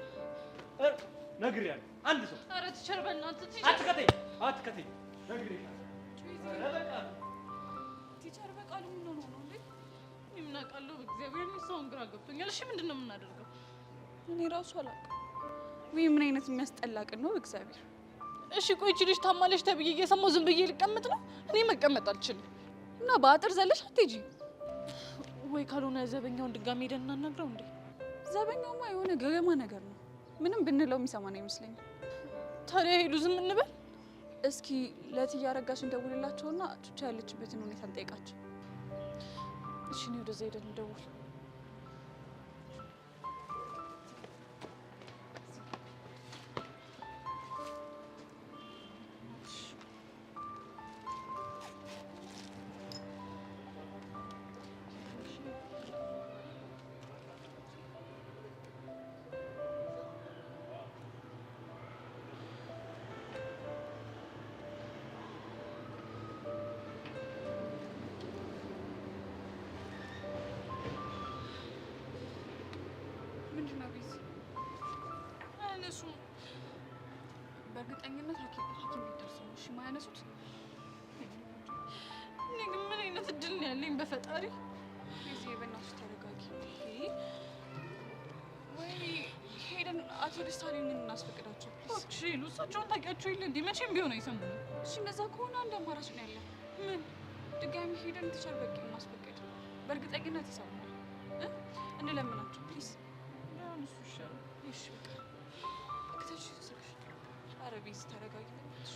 ነግሬያለሁ። አንድ ሰው። ኧረ ቲቸር በእናትህ ቲቸር አትከተኝ፣ አትከተኝ። ነግሬያለሁ። ቲቸር በቃሉ ምን ሆኖ ነው እንዴ? እኔ ምን አውቃለሁ? በእግዚአብሔር ሰውን ግራ ገብቶኛል። እሺ ምንድን ነው የምናደርገው? እኔ ራሱ አላውቅም። ወይ ምን አይነት የሚያስጠላ ቀን ነው በእግዚአብሔር። እሺ ቆይ እቺ ልጅ ታማለች ተብዬ እየሰማሁ ዝም ብዬ ልቀመጥ ነው? እኔ መቀመጥ አልችልም። እና በአጥር ዘለሽ አትሄጂ ወይ? ካልሆነ ዘበኛውን ድጋሜ ሄደን እናናግረው እንዴ? ዘበኛውማ የሆነ ገገማ ነገር ነው። ምንም ብንለው የሚሰማን አይመስለኝም። ታዲያ ሄዱ ዝም እንበል? እስኪ ለእትዬ አረጋሽ እንደውልላቸውና ቹቻ ያለችበትን ሁኔታ እንጠይቃቸው። እሺ እኔ ወደዛ ሄደን እንደውል። በእርግጠኝነት ሐኪም ሊደርሱ ነው። እሺ ማያነሱት። እኔ ግን ምን አይነት እድል ነው ያለኝ በፈጣሪ። እዚህ በእናትሽ ተረጋጊ። ወይ ሄደን አቶ ደስታሌን እናስፈቅዳቸው። እሺ እሳቸውን ታውቂያቸው የለ እንዴ? መቼም ቢሆን አይሰሙንም። እሺ እንደዛ ከሆነ አንድ አማራጭ ነው ያለው። ምን? ድጋሚ ሄደን ቲቸር በቂ ማስፈቀድ። በእርግጠኝነት ይሰሙናል። እንለምናቸው ፕሊዝ። እሱ ይሻላል። እሺ በቃ ከተሽ ስልሽ አረቢስ ተረጋጊ። እሺ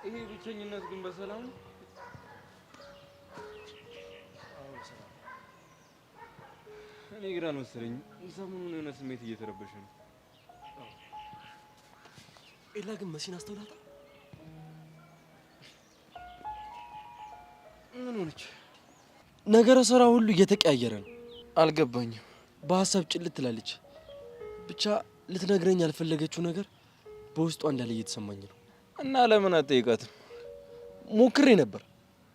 ይሄ ብቸኝነት ግን በሰላም ነው? እኔ ግራ መሰለኝ። ሰሞኑን የሆነ ስሜት እየተረበሸ ነው። ኤላ ግን መሲን አስተውላታ? ምን ሆነች? ነገረ ስራ ሁሉ እየተቀያየረ ነው። አልገባኝም። በሀሳብ ጭልት ትላለች። ብቻ ልትነግረኝ ያልፈለገችው ነገር በውስጧ እንዳለ እየተሰማኝ ነው። እና ለምን አትጠይቃትም? ሞክሬ ነበር፣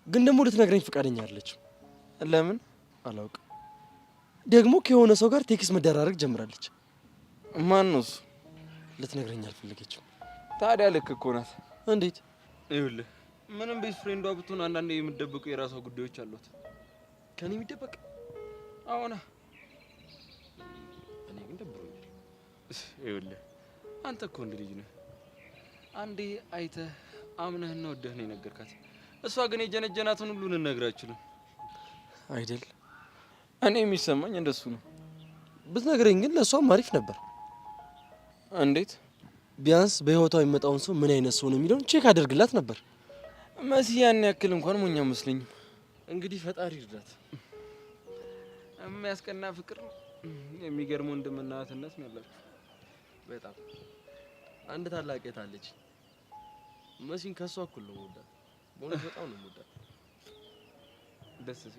ግን ደግሞ ልትነግረኝ ፈቃደኛ አይደለችም። ለምን? አላውቅም። ደግሞ ከሆነ ሰው ጋር ቴክስት መደራረግ ጀምራለች። ማን ነው እሱ? ልትነግረኝ አልፈለገችም። ታዲያ ልክ እኮ ናት። እንዴት? ይኸውልህ ምንም ቤስት ፍሬንዷ ብትሆን አንዳንዴ የምትደብቁ የራሷ ጉዳዮች አሏት። ከኔ የሚደበቅ? አዎና። እኔ ግን ደብሮኛል። ይኸውልህ አንተ እኮ እንደ ልጅ ነህ። አንዴ አይተህ አምነህና ወደህ ነው የነገርካት። እሷ ግን የጀነጀናትን ሁሉ ልነግርህ አልችልም። አይደል? እኔ የሚሰማኝ እንደሱ ነው። ብትነግረኝ ግን ለእሷም አሪፍ ነበር። እንዴት? ቢያንስ በህይወቷ የሚመጣውን ሰው ምን አይነት ሰው ነው የሚለውን ቼክ አደርግላት ነበር። መሲ ያን ያክል እንኳን ሞኝ አይመስለኝም። እንግዲህ ፈጣሪ ይርዳት። የሚያስቀና ፍቅር ነው። የሚገርም ወንድምና እህትነት ነው ያላችሁ። በጣም አንድ ታላቅ እህት አለች። መሲን ከሷ እኩል ነው የምወዳት። በእውነት በጣም ነው የምወዳት። ደስ ሲል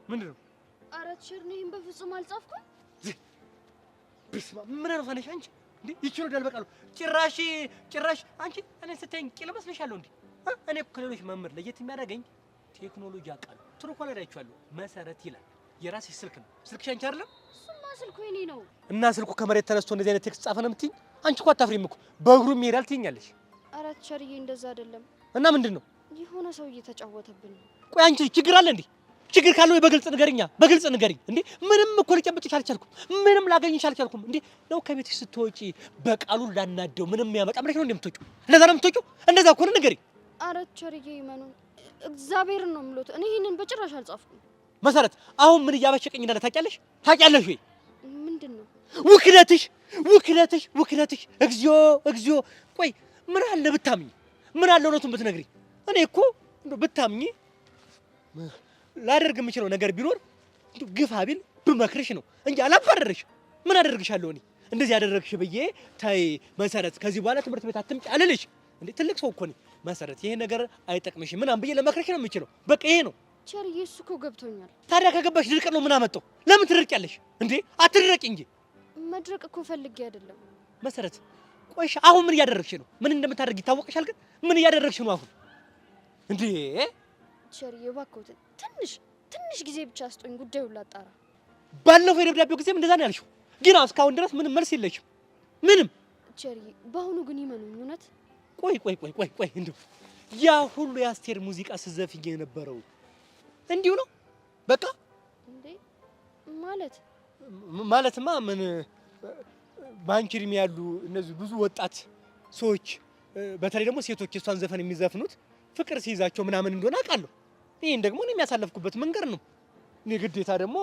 ምንድን ነው? ኧረ ቲቸር እኔ ይሄን በፍጹም አልጻፍኩም። በስመ አብ ምን ነው ታነሽ አንቺ እንዴ? ይችላል ዳልበቃሉ ጭራሽ አንቺ እኔ ስተኝ ቂል መስልሻለሁ እንዴ? እኔ እኮ ከሌሎች መምህር ለየት የሚያደርገኝ ቴክኖሎጂ አውቃለሁ። ትሩኮላ ዳይቻለሁ መሰረት ይላል። የራስሽ ስልክ ነው። ስልክሽ አንቺ አይደለም? እሱማ ስልኩ የኔ ነው። እና ስልኩ ከመሬት ተነስቶ እንደዚህ አይነት ቴክስት ጻፈ ነው የምትይኝ? አንቺ እኮ አታፍሪም እኮ በእግሩ ይሄዳል ትይኛለሽ። ኧረ ቲቸርዬ እንደዛ አይደለም። እና ምንድን ነው? የሆነ ሰው እየተጫወተብን ነው። ቆይ አንቺ ችግር አለ እንዴ? ችግር ካለው በግልጽ ንገሪኛ፣ በግልጽ ንገሪኝ። እንዴ ምንም እኮ ልጨብጥሽ አልቻልኩም፣ ምንም ላገኝሽ አልቻልኩም። እንዴ ነው ከቤትሽ ስትወጪ በቃሉ ላናደው ምንም ያመጣ ብለሽ ነው እንደምትወጪው? እንደዛ ነው የምትወጪው? እንደዛ እኮ ነው ንገሪኝ። ኧረ ቲቸርዬ ይመኑን፣ እግዚአብሔርን ነው የምሎት። እኔ ይሄንን በጭራሽ አልጻፍኩም። መሰረት አሁን ምን እያበሸቀኝ እንዳለ ታውቂያለሽ? ታውቂያለሽ ወይ? ምንድን ነው? ውክለትሽ። እግዚኦ። ቆይ ምን አለ ብታምኝ፣ ምን አለ እውነቱን ብትነግሪኝ። እኔ እኮ እንደው ብታምኝ ላደርግ የምችለው ነገር ቢኖር ግፋ ቢል ብመክርሽ ነው እንጂ አላባረርሽ። ምን አደርግሻለሁ እኔ እንደዚህ ያደረግሽ ብዬ ታይ መሰረት፣ ከዚህ በኋላ ትምህርት ቤት አትምጪ አልልሽ እንዴ? ትልቅ ሰው እኮ ነኝ መሰረት። ይሄ ነገር አይጠቅምሽም ምናምን ብዬ ለመክርሽ ነው የምችለው። በቃ ይሄ ነው። ቲቸርዬ እሱ እኮ ገብቶኛል። ታዲያ ከገባሽ ድርቅ ነው ምን አመጣው? ለምን ትድርቂያለሽ እንዴ? አትድረቂ እንጂ። መድረቅ እኮ ፈልጌ አይደለም መሰረት። ቆይሽ አሁን ምን እያደረግሽ ነው? ምን እንደምታደርጊ ይታወቅሻል። ግን ምን እያደረግሽ ነው አሁን እንዴ? ቲቸርዬ እባክዎትን ትንሽ ጊዜ ብቻ አስጦኝ ጉዳዩን ላጣራ። ባለፈው የደብዳቤው ጊዜም እንደዛ ነው ያልሽው፣ ግን እስካሁን ድረስ ምንም መልስ የለሽም። ምንም። ቲቸርዬ በአሁኑ ግን ይመኑኝ እውነት። ቆይ እንደው ያ ሁሉ የአስቴር ሙዚቃ ስዘፍኝ የነበረው እንዲሁ ነው በቃ እንዴ? ማለትማ ምን ባንቺ እድሜ ያሉ እነዚህ ብዙ ወጣት ሰዎች በተለይ ደግሞ ሴቶች እሷን ዘፈን የሚዘፍኑት ፍቅር ሲይዛቸው ምናምን እንደሆነ አውቃለሁ። ይሄን ደግሞ እኔ የሚያሳለፍኩበት መንገድ ነው። እኔ ግዴታ ደግሞ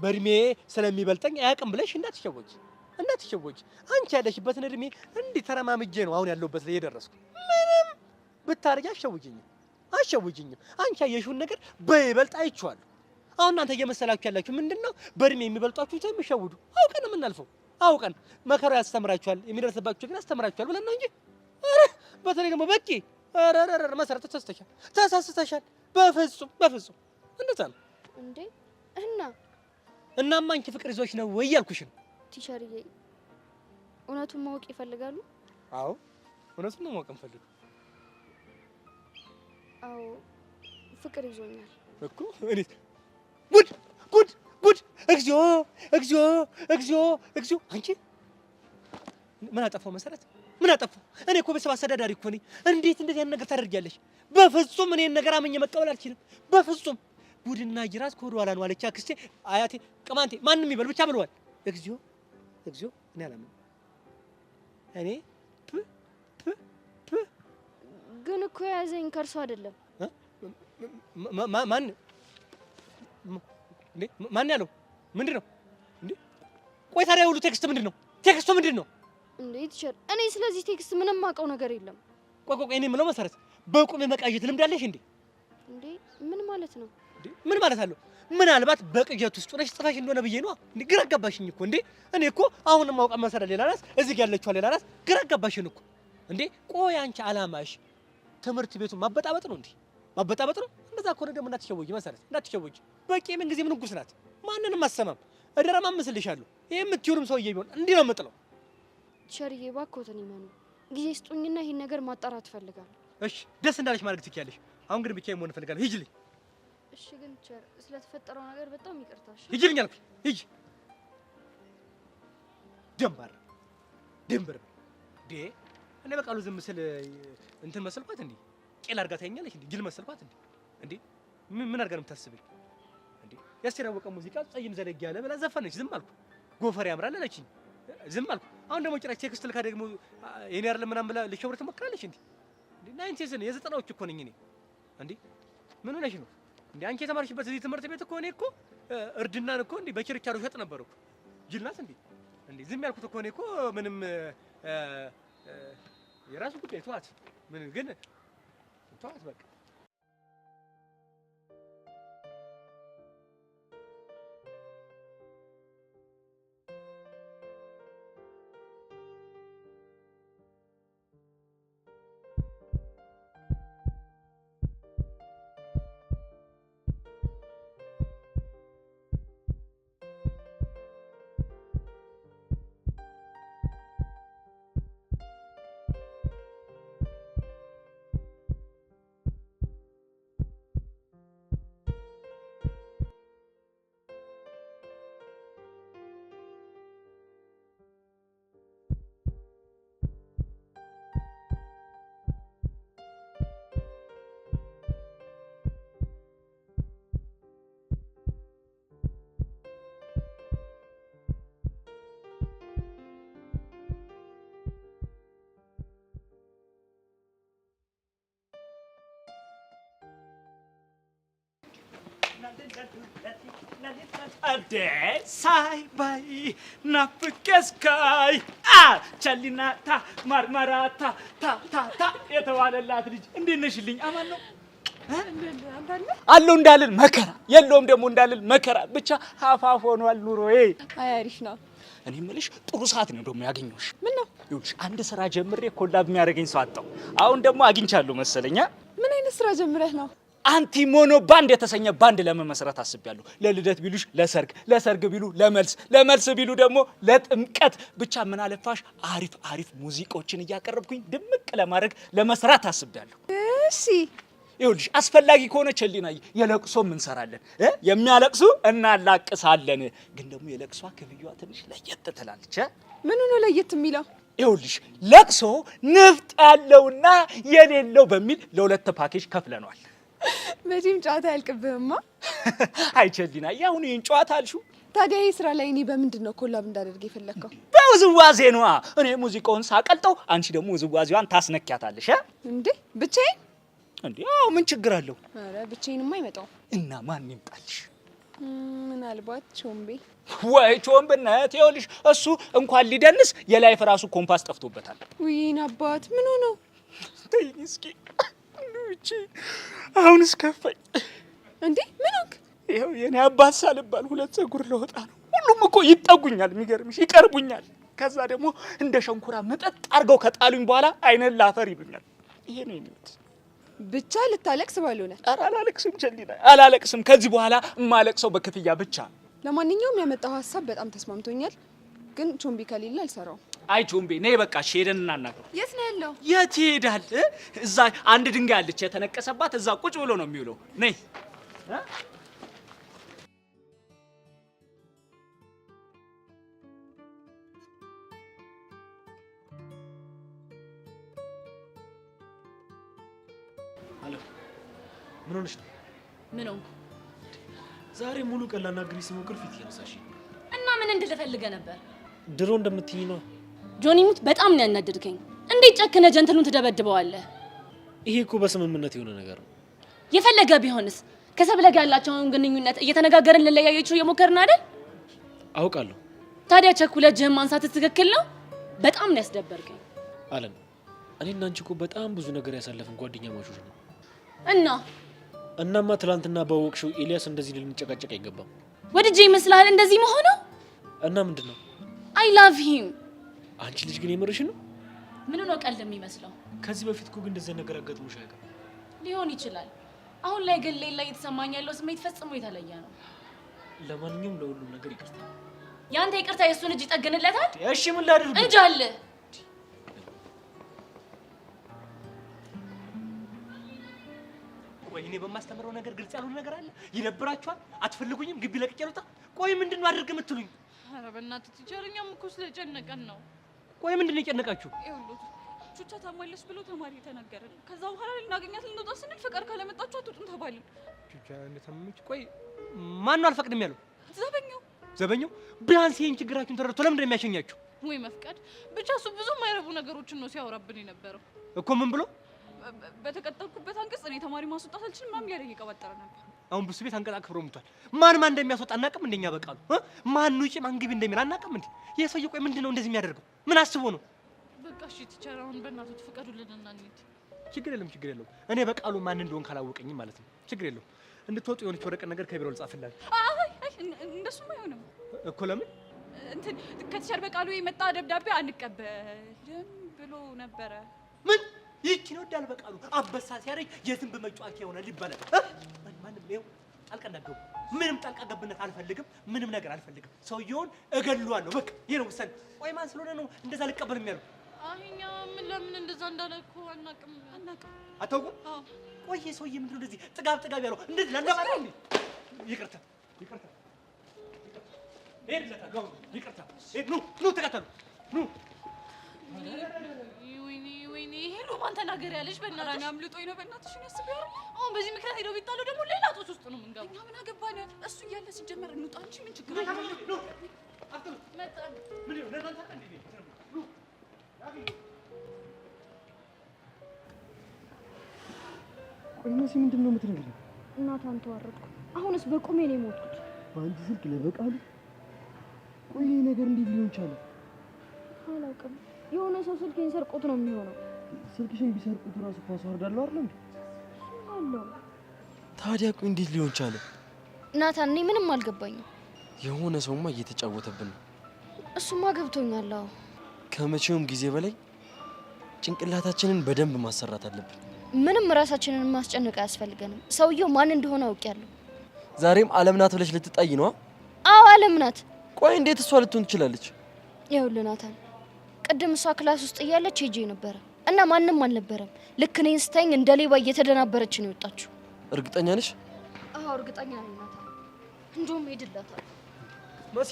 በእድሜ ስለሚበልጠኝ አያውቅም ብለሽ እንዳትሸወጂ። አንቺ ያለሽበትን እድሜ እንዲህ ተረማምጄ ነው አሁን ያለሁበት ላይ የደረስኩ። ምንም ብታረጊ አሸውጂኝ። አንቺ ያየሽውን ነገር በይበልጥ አይቼዋለሁ። አሁን እናንተ እየመሰላችሁ ያላችሁ ምንድነው? በእድሜ የሚበልጧችሁ የሚሸውዱ አውቀን ነው የምናልፈው። አውቀን መከራው ያስተምራችኋል፣ የሚደርስባችሁ ግን ያስተምራችኋል ብለን ነው እንጂ በተለይ ደግሞ በቂ መሰረት ተሳስተሻል። በፍጹም እንደዛ ነው እንዴ? እናማ አንቺ ፍቅር ይዞሽ ነው ወይ ያልኩሽ ነው። ቲቸርዬ እውነቱን ማወቅ ይፈልጋሉ? አዎ እውነቱን ነው ማወቅ እንፈልግ። አዎ ፍቅር ይዞኛል እኮ እኔ ጉድ! እግዚኦ! አንቺ ምን አጠፋው መሰረት? ምን አጠፋው? እኔ እኮ ቤተሰብ አስተዳዳሪ እኮ ነኝ። እንዴት እንደዚህ አይነት ነገር ታደርጊያለሽ? በፍጹም እኔን ነገር አመኘ መቀበል አልችልም። በፍጹም ጉድና ጅራት ከወደ ኋላ ነው አለች አክስቴ፣ አያቴ፣ ቅማንቴ ማንም ይበል ብቻ ብለዋል። እግዚኦ! እኔ አላምንም። እኔ ግን እኮ የያዘኝ ከእርሱ አይደለም። ማን ያለው? ምንድን ነው እንዴ? ቆይ ታዲያ ሁሉ ቴክስቱ ምንድን ነው እንዴ? ቲቸር እኔ ስለዚህ ቴክስት ምንም አውቀው ነገር የለም። ቆይ እኔ የምለው መሰረት በቁም መቃዠት ልምድ አለሽ እንዴ? እንዴ ምን ማለት ነው? ምን ማለት አለው? ምናልባት በቅዠት ውስጥ ሆነሽ ጽፈሽ እንደሆነ ብዬ ነው። እንዴ ግራ አጋባሽኝ እኮ እንዴ። እኔ እኮ አሁንም ማውቃት መሰረት ሌላ ናት፣ እዚህ ጋር ያለችዋ ሌላ ናት። ግራ አጋባሽን እኮ እንዴ። ቆይ አንቺ አላማሽ ትምህርት ቤቱን ማበጣበጥ ነው እንዴ? ማበጣበጥ ነው። እንደዛ ከሆነ ደግሞ እንዳትሸወጂ መሰረት፣ እንዳትሸወጂ። በቂ ምን ጊዜ ምን ንጉስ ናት፣ ማንንም አሰማም። እደረማምስልሻለሁ። ይሄ የምትዩንም ሰውዬ ቢሆን እንዲህ ነው የምጥለው። ቲቸርዬ እባክዎትን ይመኑ፣ ጊዜ ስጡኝና ይሄን ነገር ማጣራት እፈልጋለሁ። እሺ ደስ እንዳለሽ ማድረግ ትችያለሽ። አሁን ግን ብቻዬን መሆን እፈልጋለሁ። ሂጂልኝ። እሺ ግን ቲቸር ስለተፈጠረው ነገር በጣም ይቅርታሽ። ሂጂልኝ አልኩኝ። ሂጂ። ድንበር ዴ እኔ በቃሉ ዝም ስል እንትን መሰልኳት እንዴ? ቄል አድርጋ ታኛለሽ እንዴ? ጅል መሰልኳት እንዴ? እንዴ ምን አድርጋ ነው የምታስበኝ እንዴ? ያስቴር አወቀ ሙዚቃ ጸይም ዘለግ ያለ ብላ ዘፈነች። ዝም አልኩ። ጎፈሬ ያምራል አለችኝ። ዝም አልኩ። አሁን ደግሞ ጭራሽ ቴክስት ልካ ደግሞ የኔ አይደለም ምናምን ብላ ልሸውር ትሞክራለች እንዴ? እንዴ ናይንቲስ ነው የዘጠናዎች እኮ ነኝ እኔ እንዴ። ምን ሆነሽ ነው እንዴ? አንቺ የተማርሽበት እዚህ ትምህርት ቤት እኮ እኔ እኮ እርድናን እኮ እንዴ በችርቻሮ ሸጥ ነበር እኮ። ጅል ናት እንዴ? እንዴ ዝም ያልኩት እኮ እኔ እኮ ምንም የራሱ ጉዳይ ተዋት። ምን ግን ተዋት በቃ። አደ ሳይ ባይ ናፍቀስካይ ቸሊናታ ማርማራታ ታ የተባለላት ልጅ እንዴት ነሽልኝ? አማን ነው አለው እንዳልል መከራ የለውም ደግሞ እንዳልል መከራ ብቻ ሀፋፍ ሆኗል ኑሮዬ። አይ አሪፍ ነው። እኔ የምልሽ ጥሩ ሰዓት ነው ደግሞ ያገኘሁሽ። ምን ነው? ይኸውልሽ አንድ ስራ ጀምሬ ኮላብ የሚያደርገኝ ሰው አጣሁ። አሁን ደግሞ አግኝቻለሁ መሰለኛ። ምን አይነት ስራ ጀምረህ ነው? አንቲ ሞኖ ባንድ የተሰኘ ባንድ ለመመስረት አስቤያለሁ። ለልደት ቢሉሽ ለሰርግ፣ ለሰርግ ቢሉ ለመልስ፣ ለመልስ ቢሉ ደግሞ ለጥምቀት ብቻ ምን አለፋሽ አሪፍ ሙዚቃዎችን እያቀረብኩኝ ድምቅ ለማድረግ ለመስራት አስቤያለሁ። እሺ ይኸውልሽ አስፈላጊ ከሆነ ቸሊናዬ የለቅሶም እንሰራለን። የሚያለቅሱ እናላቅሳለን። ግን ደግሞ የለቅሷ ክፍያዋ ትንሽ ለየት ትላለች። ምን ነው ለየት የሚለው? ይኸውልሽ ለቅሶ ንፍጥ ያለውና የሌለው በሚል ለሁለት ፓኬጅ ከፍለናል። መቼም ጨዋታ ያልቅብህማ። አይ ቸሊናዬ አሁን ይሄን ጨዋታ አልሽው። ታዲያ ይሄ ስራ ላይ እኔ በምንድን ነው ኮላብ እንዳደርግ የፈለከው? በውዝዋዜ ነዋ። እኔ ሙዚቃውን ሳቀልጠው አንቺ ደግሞ ውዝዋዜዋን ታስነኪያታለሽ። እንዴ ብቻዬን? እንዴ አዎ ምን ችግር አለው? ኧረ ብቻዬንማ አይመጣው። እና ማን ይምጣልሽ? ምናልባት ቾምቤ። ወይ ቾምብነት ይኸውልሽ እሱ እንኳን ሊደንስ የላይፍ ራሱ ኮምፓስ ጠፍቶበታል። ውይን አባት ምን ሆኖ? ተይኝ እስኪ እቺ አሁንስ ከፋኝ። እንዴ ምን ሆንክ? ይኸው የኔ አባት ሳልባል ሁለት ፀጉር ለወጣ ነው። ሁሉም እኮ ይጠጉኛል፣ የሚገርምሽ ይቀርቡኛል። ከዛ ደግሞ እንደ ሸንኩራ መጠጥ አድርገው ከጣሉኝ በኋላ አይነን ላፈር ይሉኛል። ይሄ ነው የኔት ብቻ ልታለቅስ ባልሆነ። ኧረ አላለቅስም ቸሊና አላለቅስም። ከዚህ በኋላ የማለቅሰው በክፍያ ብቻ። ለማንኛውም ያመጣው ሀሳብ በጣም ተስማምቶኛል፣ ግን ቾምቢ ከሌለ አልሰራውም። አይ ቾምቤ ነይ በቃ ሄደን እናናግረው። የት ነው ያለው? የት ይሄዳል? እዛ አንድ ድንጋይ አለች የተነቀሰባት፣ እዛ ቁጭ ብሎ ነው የሚውለው። ነይ ምን ሆነሽ ነው? ምን ሆንኩ? ዛሬ ሙሉ ቀን ላናግሪሽ ስሞክር ፊት እያነሳሽ እና ምን እንድልፈልገ ነበር? ድሮ እንደምትይኝ ነው። ጆኒ ሙት በጣም ነው ያናደድከኝ። እንዴት ጨክነ ጀንትሉን ትደበድበዋለህ? ይሄ እኮ በስምምነት የሆነ ነገር ነው። የፈለገ ቢሆንስ ከሰብለ ጋር ያላቸውን ግንኙነት እየተነጋገርን ልንለያየችው እየሞከርን አይደል? አውቃለሁ። ታዲያ ቸኩለህ እጅህን ማንሳት ትክክል ነው? በጣም ነው ያስደበርከኝ። አለም እኔና አንቺ እኮ በጣም ብዙ ነገር ያሳለፍን ጓደኛ ማቾች ነው። እናማ ትላንትና ባወቅሽው ኤልያስ እንደዚህ ልንጨቃጨቅ አይገባም። ወድጄ ይመስልሃል እንደዚህ መሆኑ? እና ምንድነው? አይ ላቭ ሂም። አንቺ ልጅ ግን የምርሽ ነው? ምን ነው ቀልድ የሚመስለው? ከዚህ በፊት እኮ ግን እንደዚህ ነገር አጋጥሞሽ አያውቅም። ሊሆን ይችላል። አሁን ላይ ግን ሌላ እየተሰማኝ ያለው ስሜት ፈጽሞ የተለየ ነው። ለማንኛውም ለሁሉም ነገር ይቅርታ። ያንተ ይቅርታ የእሱን እጅ ይጠግንለታል? እሺ ምን ላድርግ? እንጃለ ቆይ እኔ በማስተምረው ነገር ግልጽ ያልሆነ ነገር አለ? ይደብራችኋል? አትፈልጉኝም? ግቢ ለቅቄ ልውጣ? ቆይ ምንድን ነው አድርግ የምትሉኝ? ኧረ በእናትህ ቲቸር፣ እኛም እኮ ስለጨነቀን ነው። ቆይ ምንድን ነው የጨነቃችሁ? ይኸውልህ ቹቻ ታሟለች ብሎ ተማሪ ተነገረን። ከዛ በኋላ ልናገኛት ልንወጣ ስንል ፍቃድ ካለመጣችሁ አትወጡም ተባልን። ቹቻ እንደታመመች ቆይ ማን ነው አልፈቅድም ያለው? ዘበኛው። ዘበኛው ቢያንስ ይሄን ችግራችሁን ተረድቶ ለምንድን ነው የሚያሸኛችሁ? ወይ መፍቀድ ብቻ። እሱ ብዙ የማይረቡ ነገሮችን ነው ሲያወራብን የነበረው እኮ። ምን ብሎ? በተቀጠልኩበት አንቀጽ እኔ ተማሪ ማስወጣት አልችልም ምናምን እያለ እየቀባጠረ ነበር። አሁን ብሱ ቤት አንቀጽ አክብሮ ሙቷል። ማን እንደሚያስወጣ አናውቅም። እንደኛ በቃሉ ማን ውጪ ማን ግቢ እንደሚል አናውቅም። እንዴ ይሄ ሰውዬ ቆይ ምንድን ነው እንደዚህ የሚያደርገው? ምን አስቦ ነው? በቃ እሺ ቲቸር፣ አሁን በእናትህ ፍቀዱልንና እንሂድ። ችግር የለውም። እኔ በቃሉ ማን እንደሆን ካላወቀኝም ማለት ነው። ችግር የለውም። እንድትወጡ የሆነች ወረቀት ነገር ከቢሮ ልጻፍላችሁ። አይ እንደሱም አይሆንም እኮ። ለምን? እንትን ከቲቸር በቃሉ የመጣ ደብዳቤ አንቀበልም ብሎ ነበረ። ምን ይቺ ነው ዳል በቃሉ አበሳ ሲያረኝ የዝንብ መጫወቻ ይሆናል ይባላል። ማንም ይኸው ጣልቃ እንዳትገቡ። ምንም ጣልቃ ገብነት አልፈልግም። ምንም ነገር አልፈልግም። ሰውየውን እገለዋለሁ። በቃ ይሄ ነው ውሳኔ። ቆይ ማን ስለሆነ ነው እንደዛ ልቀበልም ያለው? እኛ ምን ለምን እንደዛ እንዳለ እኮ አናውቅም። አታውቁም? ቆይ ይሄ ሰውዬ ምንድን ነው እንደዚህ ጥጋብ ያለው? እንደዚህ ለእንደማለት እንዴ? ይቅርታ ይቅርታ። ኑ ተከተሉ ኑ። ወይኔ ሄሎ ማን ተናገር ያለሽ? በእናትሽ አምልጦኝ ነው። በእናትሽ ነው ያስብ። አሁን በዚህ ምክንያት ሄዶ ቢጣሉ ደግሞ ሌላ ጦስ ውስጥ ነው የምንገባው። እኛ ምን አገባን? እሱ እያለ ሲጀመር እንውጣ እንጂ ምን ችግር አለ? ቆይ መሲ ምንድን ነው የምትነግሪኝ? እናቷን ተዋረድኩ። አሁንስ በቁሜ ነው የሞትኩት። በአንቺ ስልክ ለበቃሉ። ቆይ ይሄ ነገር እንዴት ሊሆን ቻለ? አላውቅም። የሆነ ሰው ስልኬን ሰርቆት ነው የሚሆነው። ስልክሽን ቢሰርቁት ራሱ ፓስወርድ አለው አይደል እንዴ? አለው። ታዲያ ቆይ እንዴት ሊሆን ቻለ? ናታን፣ እኔ ምንም አልገባኝም። የሆነ ሰውማ እየተጫወተብን ነው። እሱማ ገብቶኛል። አዎ፣ ከመቼውም ጊዜ በላይ ጭንቅላታችንን በደንብ ማሰራት አለብን። ምንም ራሳችንን ማስጨነቅ አያስፈልገንም። ሰውየው ማን እንደሆነ አውቄያለሁ። ዛሬም ዓለም ናት ብለሽ ልትጣይ ነው? አዎ ዓለም ናት። ቆይ እንዴት እሷ ልትሆን ትችላለች? ይኸውልህ ናታን፣ ቅድም እሷ ክላስ ውስጥ እያለች ሄጄ ነበረ እና ማንም አልነበረም። ልክ እኔን ስታይኝ እንደ ሌባ እየተደናበረች ነው የወጣችው። እርግጠኛ ነሽ? አዎ እርግጠኛ ነኝ ናታን። እንደውም ሄድላታል። መሲ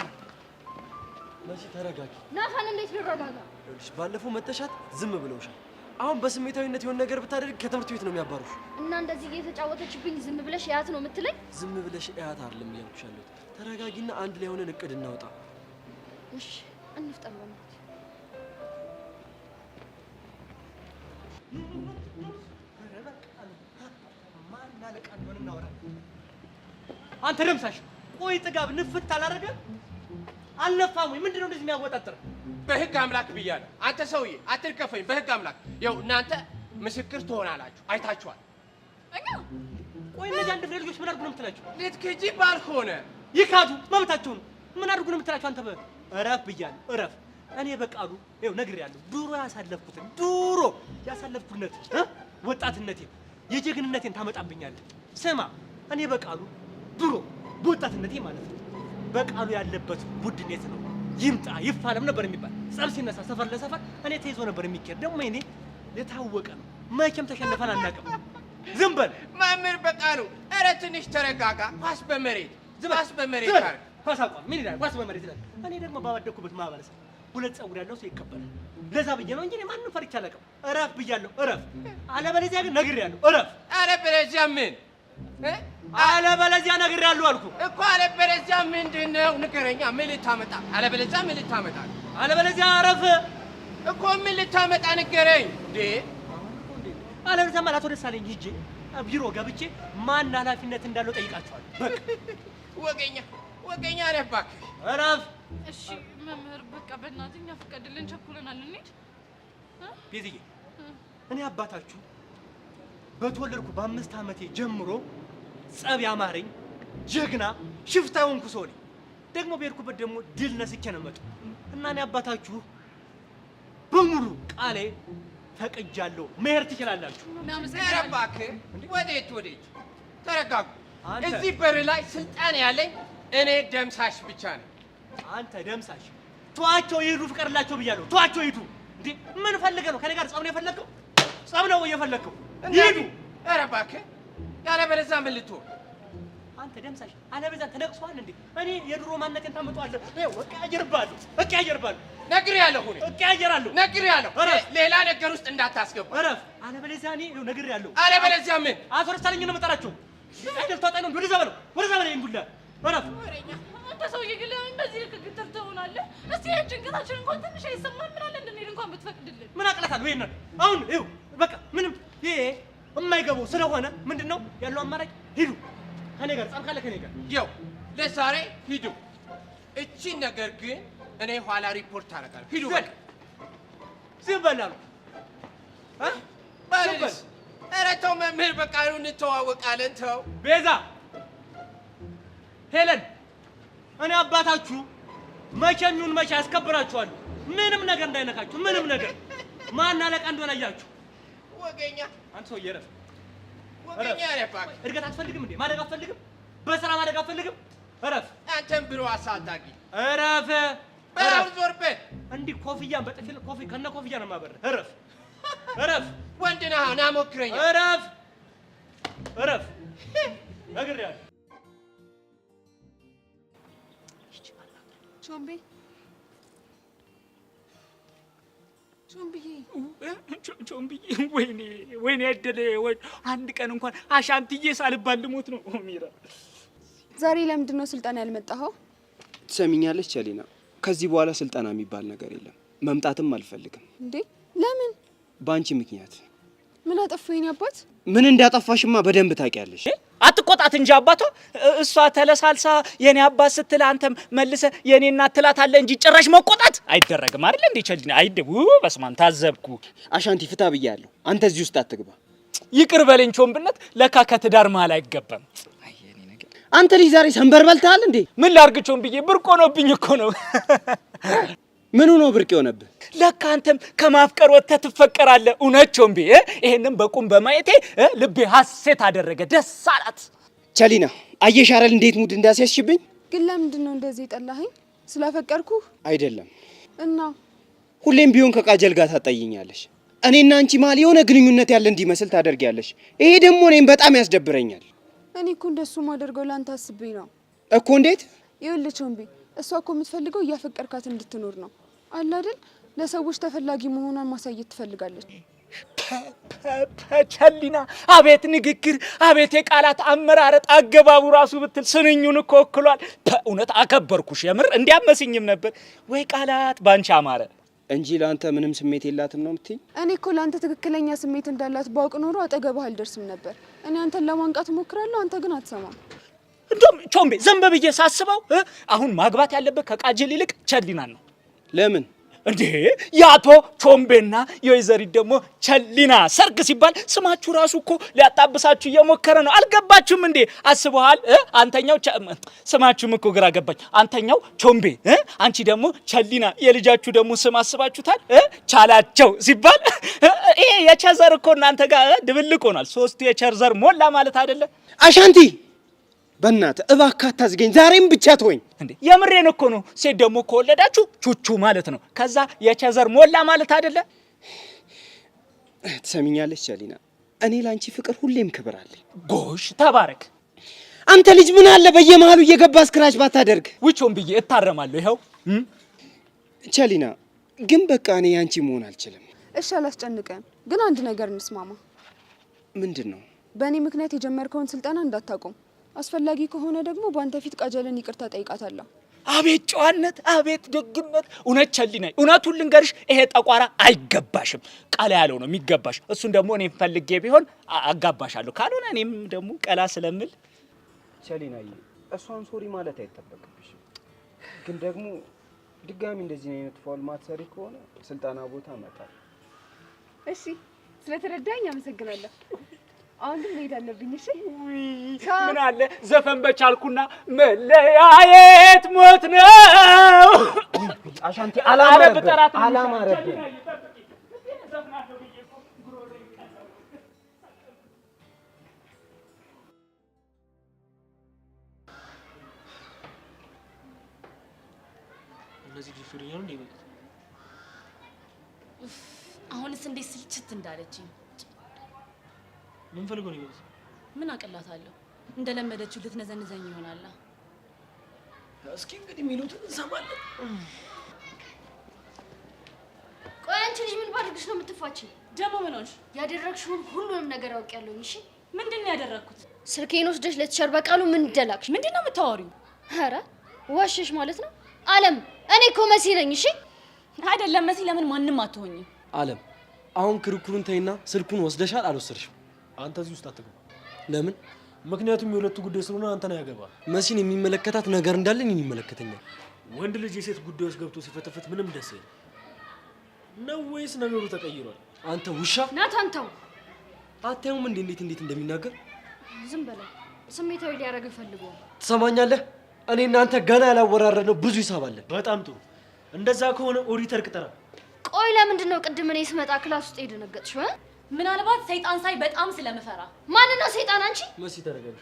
ተረጋጊ። ናታን እንዴት ልረጋጋ? ይኸውልሽ ባለፈው መተሻት ዝም ብለውሻል። አሁን በስሜታዊነት የሆነ ነገር ብታደርግ ከትምህርት ቤት ነው የሚያባሩሽ። እና እንደዚህ እየተጫወተችብኝ ዝም ብለሽ ያት ነው የምትለኝ? ዝም ብለሽ እያት አይደለም እያልኩሽ ያለሁት። ተረጋጊና አንድ ላይ ሆነን እቅድ እናውጣ። እሺ እንፍጠር በእናትህ። አንተ ደምሳሽ፣ ቆይ ጥጋብ ንፍት አላደረገ አልነፋም ወይ? ምንድነው እንደዚህ የሚያወጣጥር? በህግ አምላክ ብያለሁ። አንተ ሰውዬ አትልከፈኝ። በህግ አምላክ ይኸው እናንተ ምስክር ትሆናላችሁ። አይታችኋል። እኛ ቆይ እነዚህ አንድ ፍሬ ልጆች ምን አድርጉ ነው የምትላቸው? ልትክጂ ባልሆነ ይካዱ፣ መብታቸው ነው። ምን አድርጉ ነው የምትላቸው? አንተ እረፍ ብያለሁ፣ እረፍ። እኔ በቃሉ ይኸው ነግሬያለሁ። ድሮ ያሳለፍኩትን ወጣትነቴን የጀግንነቴን ታመጣብኛለህ። ስማ፣ እኔ በቃሉ ድሮ በወጣትነቴ ማለት ነው በቃሉ ያለበት ቡድኔት ነው ይምጣ ይፋለም ነበር የሚባል። ጸብ ሲነሳ ሰፈር ለሰፈር እኔ ተይዞ ነበር የሚካሄድ። ደግሞ እኔ የታወቀ ነው፣ መቼም ተሸነፈን አናውቅም። ዝም በል መምህር በቃሉ። ኧረ ትንሽ ተረጋጋ። ኳስ በመሬት ካር ኳስ አቋም ምን ይላል? ኳስ በመሬት ይላል። እኔ ደግሞ ባወደኩበት ማህበረሰብ ሁለት ጸጉር ያለው ሰው ይከበራል። ለዛ ብዬ ነው እንጂ እኔ ማንንም ፈርቼ አላውቅም። እረፍ ብያለሁ፣ እረፍ። አለበለዚያ ግን ነግሬያለሁ፣ እረፍ። አለበለዚያ ምን? አለበለዚያ ነግሬያለሁ አልኩ እኮ። አለበለዚያ ምንድን ነው? ንገረኛ። ምን ልታመጣ? አለበለዚያ ምን ልታመጣ? አለበለዚያ እረፍ እኮ። ምን ልታመጣ ንገረኝ እንዴ። አለበለዚያ ማለት ወደ ሳለኝ ሂጄ ቢሮ ገብቼ ማን ኃላፊነት እንዳለው ጠይቃቸዋለሁ። በቃ ወገኛ ነህ እባክህ። እረፍ። እሺ መምህር በቃ በእናትህ እኛ ፍቀድልን፣ ቸኩለናል። እንሂድ። ቤዝዬ እኔ አባታችሁ በተወለድኩ በ5 ዓመቴ ጀምሮ ጸብ ያማረኝ ጀግና ሽፍታ ሆንኩ ሰው ነኝ። ደግሞ በሄድኩበት ደግሞ ድል ነስቼ ነው የምመጣው እና እኔ አባታችሁ በሙሉ ቃሌ ፈቅጃለሁ። መሄድ ትችላላችሁ። ኧረ እባክህ ወዴት? ተረጋጉ። እዚህ በር ላይ ስልጣን ያለኝ እኔ ደምሳሽ ብቻ ነኝ። አንተ ደምሳሽ ተዋቸው ይሄዱ፣ ፍቀድላቸው ብያለሁ። ተዋቸው ይሄዱ። እንዴ ምን ፈልገህ ነው? ከኔ ጋር ጸብ ነው የፈለግከው? ጸብ ነው የፈለግከው? ይሄዱ። ኧረ እባክህ ያለበለዚያ ምን ልትሆን? አንተ ደምሳሽ አለበለዚያ ተነቅሷል እንዴ? እኔ የድሮ ማንነቴን ታመጣዋለህ? እቀያየርብሃለሁ። ነግሬሃለሁ። ሌላ ነገር ውስጥ እንዳታስገባ። እረፍ። አለበለዚያ እኔ ነግሬሃለሁ። አለበለዚያ ምን? አቶ ደሳለኝ ነው የምጠራቸው። አይደል ተወጣኝ ነው። ወደዛ በለው እንዱላ። እረፍ። አንተ ሰውዬ ግን ለምን በዚህ ልክ ግትር ትሆናለህ? እስቲ ጭንቀታችን እንኳን ትንሽ አይሰማን? ምን አለ እንድንሄድ እንኳን ብትፈቅድልን። ምን አቅለታለሁ? ይሄን አሁን ይኸው በቃ ምንም ይሄ የማይገባው ስለሆነ ምንድነው ያለው አማራጭ? ሂዱ ከኔ ጋር ጸብ ካለ ከኔ ጋር ይኸው ለዛሬ ሂዱ። እቺን ነገር ግን እኔ ኋላ ሪፖርት አደርጋለሁ። ሂዱ በቃ። ዝም በላሉ ባልስ። ኧረ ተው መምህር በቃ እንተዋወቃለን። ተው ቤዛ፣ ሄለን፣ እኔ አባታችሁ መቼም ይሁን መቼ ያስከብራችኋለሁ። ምንም ነገር እንዳይነካችሁ፣ ምንም ነገር። ማን አለቃ እንደሆነ አያችሁ። ወገኛ አንተ ሰውዬ እረፍ። ወገኛ ነህ። እድገት አትፈልግም እንዴ? ማደግ አትፈልግም? በስራ ማደግ አትፈልግም? እረፍ። አንተም ብሎ አሳዳጊ እረፍ። በራው ዞር በል። እንዲህ ኮፍያን በጥፊል ከነ ኮፍያ ነው የማበርህ። እረፍ፣ እረፍ። ወንድ ነህ ና ሞክረኛ። እረፍ፣ እረፍ። ነግሬሃለሁ። ቾምብዬ ወይኔ አይደለ። አንድ ቀን እንኳን አሻንትዬ ሳልባል ልሞት ነው። ሚራ ዛሬ ለምንድን ነው ስልጠና ያልመጣኸው? ትሰሚኛለች ቸሊና፣ ከዚህ በኋላ ስልጠና የሚባል ነገር የለም። መምጣትም አልፈልግም። እንዴ ለምን? በአንቺ ምክንያት። ምን አጠፋሁ የኔ አባት? ምን እንዳጠፋሽማ በደንብ ታውቂያለሽ። ተቆጣት እንጂ አባቷ እሷ ተለሳልሳ የኔ አባት ስትል አንተም መልሰ የኔ እናት ትላታለህ እንጂ ጭራሽ መቆጣት አይደረግም አይደል እንዴ ቸልዲና አይደው በስማን ታዘብኩ አሻንቲ ፍታ ብያለሁ አንተ እዚህ ውስጥ አትግባ ይቅር በለኝ ቾምብነት ለካ ከትዳር መሃል አይገባም አንተ ልጅ ዛሬ ሰንበር በልተሃል እንዴ ምን ላርግ ቾምብዬ ብርቆ ነውብኝ እኮ ነው ምኑ ነው ብርቅ የሆነብህ ለካ አንተም ከማፍቀር ወጥተህ ትፈቀራለህ እውነት ቾምቢ ይሄንን በቁም በማየቴ ልቤ ሐሴት አደረገ ደስ አላት ቸሊና አየሽ አይደል እንዴት ሙድ እንዳስያዝሽብኝ ግን ለምንድን ነው እንደዚህ ጠላኸኝ ስላፈቀርኩህ አይደለም እና ሁሌም ቢሆን ከቃጀል ጋር ታጣይኛለሽ እኔና አንቺ መሀል የሆነ ግንኙነት ያለ እንዲመስል ታደርጊያለሽ ይሄ ደግሞ እኔን በጣም ያስደብረኛል እኔ እኮ እንደሱ ማደርገው ላንተ አስቤ ነው እኮ እንዴት ይኸውልህ ቾምቢ እሷ እኮ የምትፈልገው እያፈቀርካት እንድትኖር ነው አለ አይደል ለሰዎች ተፈላጊ መሆኗን ማሳየት ትፈልጋለች ቸሊና አቤት ንግግር አቤት የቃላት አመራረጥ አገባቡ ራሱ ብትል ስንኙን እኮ ወክሏል በእውነት አከበርኩሽ የምር እንዲያመስኝም ነበር ወይ ቃላት ባንቺ አማረ እንጂ ላንተ ምንም ስሜት የላትም ነው የምትይኝ እኔ እኮ ላንተ ትክክለኛ ስሜት እንዳላት ባውቅ ኖሮ አጠገብህ አልደርስም ነበር እኔ አንተን ለማንቃት ሞክራለሁ አንተ ግን አትሰማም እንደም ቾምቤ ዘንበብዬ ሳስበው አሁን ማግባት ያለበት ከቃጀል ይልቅ ቸሊናን ነው ለምን እንዴ ያቶ ቾምቤና የወይዘሪት ደግሞ ቸሊና ሰርግ ሲባል ስማችሁ ራሱ እኮ ሊያጣብሳችሁ እየሞከረ ነው አልገባችሁም እንዴ አስበዋል አንተኛው ስማችሁም እኮ ግራ ገባኝ አንተኛው ቾምቤ አንቺ ደግሞ ቸሊና የልጃችሁ ደግሞ ስም አስባችሁታል ቻላቸው ሲባል ይሄ የቸዘር እኮ እናንተ ጋር ድብልቅ ሆኗል ሶስቱ የቸርዘር ሞላ ማለት አይደለ አሻንቲ በእናትህ እባክህ አታዝገኝ ዛሬም ብቻ ተወኝ እንዴ የምሬን እኮ ነው ሴት ደግሞ ከወለዳችሁ ቹቹ ማለት ነው ከዛ የቸዘር ሞላ ማለት አይደለ ትሰሚኛለሽ ቸሊና እኔ ላንቺ ፍቅር ሁሌም ክብር አለኝ ጎሽ ተባረክ አንተ ልጅ ምን አለ በየመሃሉ እየገባ ስክራች ባታደርግ ውጪውን ብዬ እታረማለሁ ይኸው ቸሊና ግን በቃ እኔ ያንቺ መሆን አልችልም እሺ አላስጨንቀን ግን አንድ ነገር እንስማማ ምንድነው በእኔ ምክንያት የጀመርከውን ስልጠና እንዳታቆም አስፈላጊ ከሆነ ደግሞ ባንተ ፊት ቃጀልን ይቅርታ ጠይቃታለሁ አቤት ጨዋነት አቤት ደግነት እውነት ቸሊና እውነቱን ልንገርሽ ይሄ ጠቋራ አይገባሽም ቃላ ያለው ነው የሚገባሽ እሱን ደግሞ እኔ ፈልጌ ቢሆን አጋባሻለሁ ካልሆነ እኔም ደግሞ ቀላ ስለምል ቸሊናዬ እሷን ሶሪ ማለት አይተበቅብሽም ግን ደግሞ ድጋሚ እንደዚህ አይነት ፋውል ማትሰሪ ከሆነ ስልጣና ቦታ መጣል እሺ ስለተረዳኝ አመሰግናለሁ አሁን ግን መሄድ አለብኝ እሺ ምን አለ ዘፈን በቻልኩና መለያየት ሞት ነው አሻንቲ አላማረብ እነዚህ ዲፍሪኛ ነው እንዴ አሁንስ እንዴት ስልችት እንዳለችኝ ምን ፈልጎ ነው ይወስ ምን አቀላታለሁ እንደለመደችው ልትነዘንዘኝ ይሆናል እስኪ እንግዲህ ሚሉትን እንሰማለን ቆይ አንቺ ልጅ ምን ባድርግሽ ነው የምትፋችኝ ደግሞ ምን ሆንሽ ያደረግሽውን ሁሉንም ነገር አውቄያለሁ እሺ ምንድነው ያደረኩት ስልኬን ወስደሽ ለተቸር በቃሉ ምን ደላክሽ ምንድነው የምታወሪው ኧረ ዋሽሽ ማለት ነው አለም እኔ እኮ መሲ ነኝ እሺ አይደለም መሲ ለምን ማንንም አትሆኝም አለም አሁን ክርክሩን ተይና ስልኩን ወስደሻል አልወሰድሽም አንተ እዚህ ውስጥ አትገባ ለምን ምክንያቱም የሁለቱ ጉዳይ ስለሆነ አንተ ነው ያገባ መሲን የሚመለከታት ነገር እንዳለን ይመለከተኛል ወንድ ልጅ የሴት ጉዳዮች ገብቶ ሲፈተፈት ምንም ደስ ይላል ነው ወይስ ነገሩ ተቀይሯል አንተ ውሻ ናታንተው አታዩም እንዴት እንደሚናገር ዝም በለው ስሜታዊ ሊያረግ ፈልጎ ትሰማኛለህ እኔ እናንተ ገና ያላወራረድነው ብዙ ሂሳብ አለ በጣም ጥሩ እንደዛ ከሆነ ኦዲተር ቅጠራ ቆይ ለምንድን ነው ቅድም እኔ ስመጣ ክላስ ውስጥ የደነገጥሽው ምናልባት ሰይጣን ሳይ በጣም ስለምፈራ ማን ነው ሰይጣን አንቺ መሲ ተረጋጊ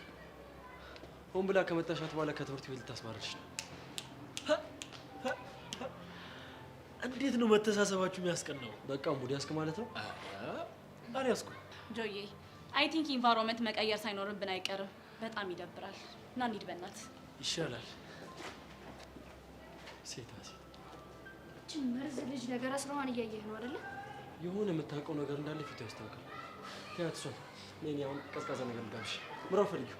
ሆን ብላ ከመጣሻት በኋላ ከትምህርት ቤት ልታስማርሽ ነው እንዴት ነው መተሳሰባችሁ የሚያስቀናው በቃ ሙድ ያስክ ማለት ነው አሪ ያስኩ ጆዬ አይ ቲንክ ኢንቫይሮንመንት መቀየር ሳይኖርብን አይቀርም በጣም ይደብራል እና እንሂድ በእናት ይሻላል ሴታ መርዝ ልጅ ነገር አስራዋን እያየህ ነው አይደለ የሆነ የምታውቀው ነገር እንዳለ ፊት ያስታውቃል ያት እሷ ነኝ አሁን ቀዝቃዛ ነገር ልጋብሽ ምራው ፈልጊው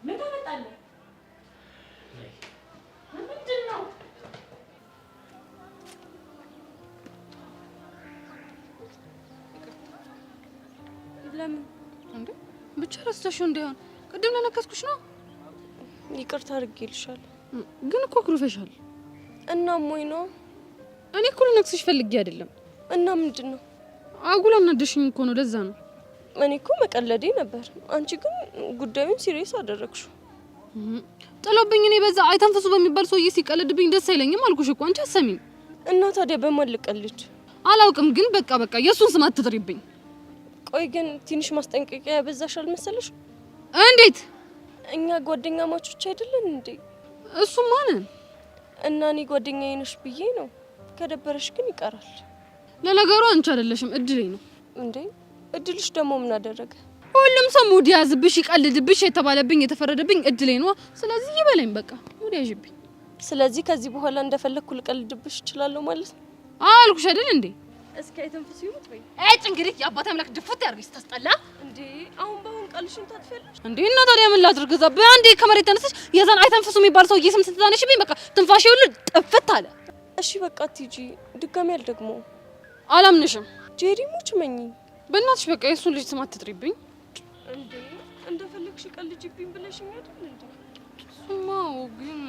ምን ታመጣለህ ምንድን ነው ለምን እንዴ? ብቻ ረስተሽው እንዳይሆን ቅድም ለነከስኩሽ ነው። ይቅርታ አድርጌልሻለሁ። ግን እኮ አኩርፈሻል። እና ሞኝ ነው። እኔ እኮ ልነክስሽ ፈልጌ አይደለም። እና ምንድን ነው? አጉል አናደሽኝ እኮ ነው፣ ለዛ ነው። እኔ እኮ መቀለዴ ነበር። አንቺ ግን ጉዳዩን ሲሪየስ አደረግሽው። ጥሎብኝ እኔ በዛ አይተንፍሱ በሚባል ሰውዬ ሲቀልድብኝ ደስ አይለኝም አልኩሽ እኮ። አንቺ አሰሚኝ። እና ታዲያ በማን ልቀልድ? አላውቅም፣ ግን በቃ የሱን ስም አትጥሪብኝ። ቆይ ግን ትንሽ ማስጠንቀቂያ ያበዛሽ አልመሰለሽ? እንዴት? እኛ ጓደኛ ማቾች አይደለን እንዴ? እሱ ማንን? እና እኔ ጓደኛዬ ነሽ ብዬ ነው። ከደበረሽ ግን ይቀራል። ለነገሩ አንቺ አይደለሽም፣ እድሌ ነው። እንዴ እድልሽ ደግሞ ምን አደረገ? ሁሉም ሰው ሙድ ያዝብሽ፣ ይቀልድብሽ፣ የተባለብኝ የተፈረደብኝ እድሌ ነው። ስለዚህ ይበለኝ በቃ ሙድ ያዥብኝ። ስለዚህ ከዚህ በኋላ እንደፈለኩ ልቀልድብሽ እችላለሁ ማለት ነው? አልኩሽ አይደል እንዴ? እስኪ አይተንፍስ ይሙት ወይ እንግዲህ የአባቴ አምላክ ድፍት ያርግሽ። ታስጠላ እንዴ! አሁን በአሁን ቃልሽን ታጥፊያለሽ እንዴ? እና ታዲያ ምን ላድርግ? እዛ በአንዴ ከመሬት ተነስተሽ የዛን አይተንፍሱ የሚባል ሰውዬ ስም ስትታነሽብኝ በቃ ትንፋሽ ሁሉ ጥፍት አለ። እሺ በቃ ቲጂ፣ ድጋሚ አልደግሞ። አላምንሽም። ጄሪ ሙች መኝ በእናትሽ በቃ የሱን ልጅ ስም አትጥሪብኝ። እንዴ እንደፈለግሽ ቀልጅብኝ ብለሽኝ አይደል እንዴ? ስማው ግን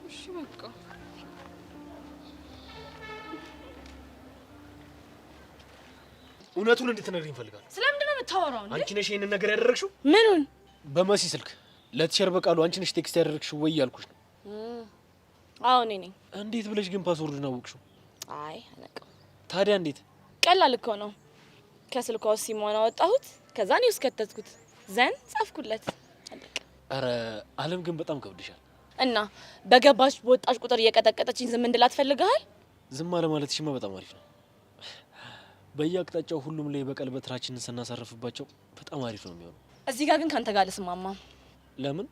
እሺ በቃ እውነቱን እንድትነግሪኝ እፈልጋለሁ። ስለምንድን ነው የምታወራው? አንቺ ነሽ ይሄንን ነገር ያደረግሽው? ምኑን? በመሲ ስልክ ለቲቸር በቃሉ አንቺ ነሽ ቴክስት ያደረግሽው ወይ ያልኩሽ ነው። አዎ እኔ ነኝ። እንዴት ብለሽ ግን ፓስወርዱን አወቅሽው? አይ አላውቅም። ታዲያ እንዴት? ቀላል እኮ ነው። ከስልኳ ሲሞን አወጣሁት፣ ከዛ ነው ከተትኩት፣ ዘን ጻፍኩለት። አለቀ። አረ አለም ግን በጣም ከብድሻል። እና በገባሽ በወጣሽ ቁጥር እየቀጠቀጠችኝ ዝም እንድላት ፈልገሃል? ዝም አለ ማለትሽማ በጣም አሪፍ ነው። በየአቅጣጫው ሁሉም ላይ በቀል በትራችንን ስናሳርፍባቸው በጣም አሪፍ ነው የሚሆነው። እዚህ ጋር ግን ካንተ ጋር ልስማማም። ለምን?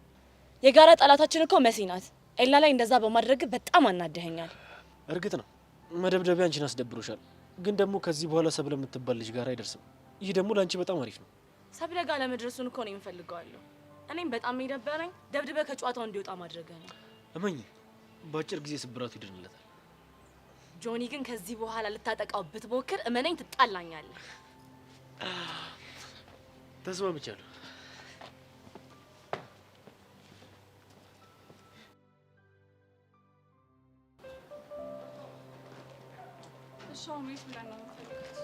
የጋራ ጠላታችን እኮ መሲ ናት። ኤላ ላይ እንደዛ በማድረግ በጣም አናደኸኛል። እርግጥ ነው መደብደቢያ አንቺን አስደብሮሻል፣ ግን ደግሞ ከዚህ በኋላ ሰብለ የምትባል ልጅ ጋር አይደርስም። ይህ ደግሞ ለአንቺ በጣም አሪፍ ነው። ሰብለ ጋር ለመድረሱን እኮ ነው የምፈልገዋለሁ። እኔም በጣም የደበረኝ ደብድበ ከጨዋታው እንዲወጣ ማድረግ ነው። እመኝ በአጭር ጊዜ ስብራቱ ይድንለታል። ጆኒ ግን ከዚህ በኋላ ልታጠቃው ብትሞክር እመነኝ ትጣላኛለህ። ተስማምቻለሁ። እሷ ሜት ብለን ነው የምትፈልጋት?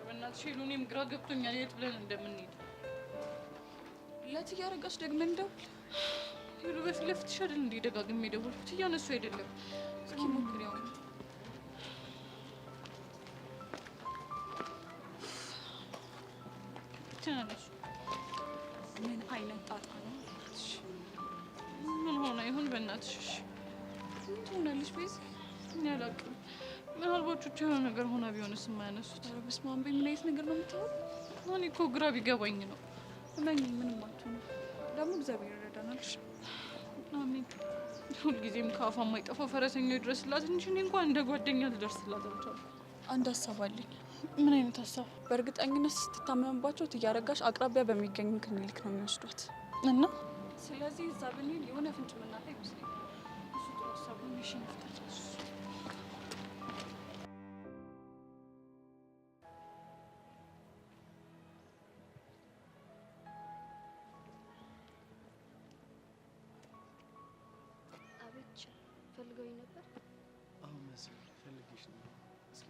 በእናትሽ ሄሉ፣ እኔም ግራ ገብቶኛል የት ብለን እንደምንሄድ። እያረጋሽ ደግመን እንደውል። ሄሉ በፊት ለፊትሽ አይደል እንዴ ደጋግሜ ደወልኩት፣ እያነሱ አይደለም። እስኪ ሞክሪው። ምን አይነት ጣጣ ነው? ምን ሆነ ይሁን በእናትሽ? ምን ትሆናለሽ? ቤዝ ምን ያላቅም። ምናልባት ቹቹ የሆነ ነገር ሆና ቢሆንስ የማያነሱት? ኧረ በስመ አብ፣ ምን አይነት ነገር ነው የምታወራው? እኔ እኮ ግራ ቢገባኝ ነው። እመኝ ምንም አትሆንም። ደግሞ እግዚአብሔር ይረዳናል። አሜን። ሁልጊዜም ከአፏ የማይጠፋው ፈረሰኛው ይድረስላት እንጂ እኔ እንኳን እንደ ጓደኛ ልደርስላት አልቻልኩም። አንድ ሀሳብ አለኝ። ምን አይነት ሀሳብ? በእርግጠኝነት ስትታመምባቸው ትያረጋሽ አቅራቢያ በሚገኝ ክሊኒክ ነው የሚወስዷት እና ስለዚህ እዛ ብንሄድ የሆነ ፍንጭ መናታ ይመስለኛል። እሱ ጥሩ ሀሳብ ነው። እሺ ነፍታል። አቤት ፈልገውኝ ነበር። አሁን መስል ፈልጌሽ ነው። እስኪ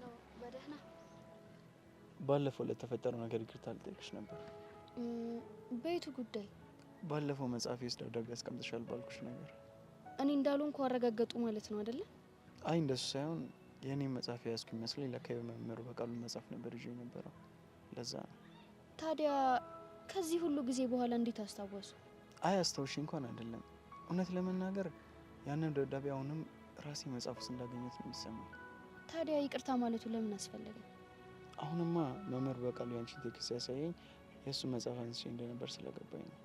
ነው በደህና? ባለፈው ለተፈጠረው ነገር ይቅርታ ልጠይቅሽ ነበር። በየቱ ጉዳይ? ባለፈው መጽሐፌ ውስጥ ደብዳቤ አስቀምጥሻል ባልኩሽ ነገር። እኔ እንዳልሆንኩ አረጋገጡ ማለት ነው አይደለ? አይ እንደሱ ሳይሆን የኔ መጽሐፍ ያዝኩ ይመስለኝ ለካ የመምህሩ በቃሉ መጽሐፍ ነበር ይዤ የነበረው። ለዛ ነው። ታዲያ ከዚህ ሁሉ ጊዜ በኋላ እንዴት አስታወሱ? አይ አስታውሽ እንኳን አይደለም። እውነት ለመናገር ያንን ደብዳቤ አሁንም ራሴ መጽሐፍ ውስጥ እንዳገኘት ነው የሚሰማኝ። ታዲያ ይቅርታ ማለቱ ለምን አስፈለገ? አሁንማ መምህር በቃሉ ያንቺን ቴክስት ያሳየኝ የእሱ መጽሐፍ አንስቼ እንደነበር ስለገባኝ ነው።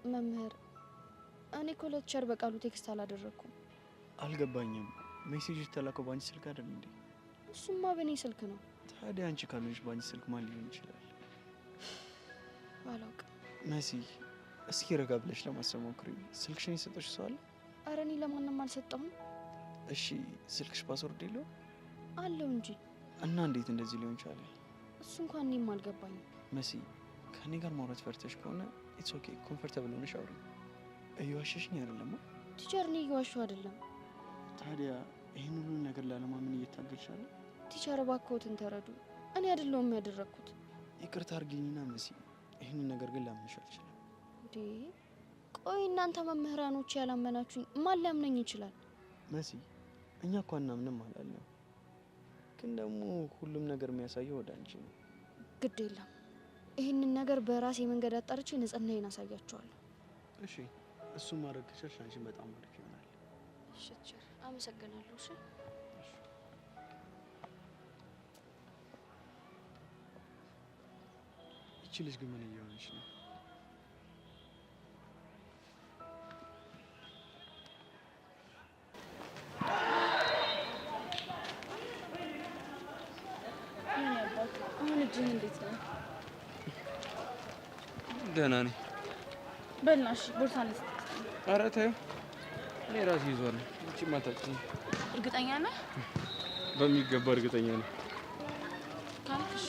መምህር፣ እኔ እኮ ለቲቸር በቃሉ ቴክስት አላደረኩም። አልገባኝም። ሜሴጅ የተላከው ባንቺ ስልክ አይደል እንዴ? እሱማ በእኔ ስልክ ነው። ታዲያ አንቺ ካልሆንሽ ባንቺ ስልክ ማን ሊሆን ይችላል? አላውቅም። መሲ፣ እስኪ ረጋ ብለሽ ለማሰብ ሞክሪ። ስልክሽን የሰጠሽ ሰው አለ? ኧረ እኔ ለማንም አልሰጠሁም። እሺ ስልክሽ ፓስወርድ የለው? አለው እንጂ። እና እንዴት እንደዚህ ሊሆን ቻለ? እሱ እንኳን እኔም አልገባኝም። መሲ ከኔ ጋር ማውራት ፈርተሽ ከሆነ ኢትስ ኦኬ፣ ኮምፎርታብል ሆነሽ አውሪ። እየዋሸሽኝ አይደለም? ቲቸር፣ እኔ እየዋሸሁ አይደለም። ታዲያ ይህን ሁሉ ነገር ላለማመን እየታገልሻለ? ቲቸር እባክዎትን ተረዱ። እኔ አይደለሁም ያደረግኩት። ይቅርታ አድርጊኝና መሲ፣ ይህንን ነገር ግን ላምንሽ አልችልም። እንዴ ቆይ እናንተ መምህራኖች ያላመናችሁኝ ማን ሊያምነኝ ይችላል? መሲ እኛ እኮ አናምንም አላለም፣ ግን ደግሞ ሁሉም ነገር የሚያሳየው ወደ አንቺ ነው። ግድ የለም ይህንን ነገር በራሴ መንገድ አጣርቼ ንጽህናዬን አሳያቸዋለሁ። እሺ እሱን ማድረግ ከቻልሽ አንቺ በጣም አሪፍ ይሆናል። እሺ ቲቸር አመሰግናለሁ። እሺ ይቺ ልጅ ግን ምን እየሆነች ነው? አሁን እጅህን እንዴት ነው? ደህና ነኝ። በልና እሺ ቦርሳ ልስጥ። ኧረ ተይው፣ እኔ ራሴ ይዟል። አንቺ ማታውቂኝ። እርግጠኛ ነህ? በሚገባ እርግጠኛ ነኝ። ካልክሽ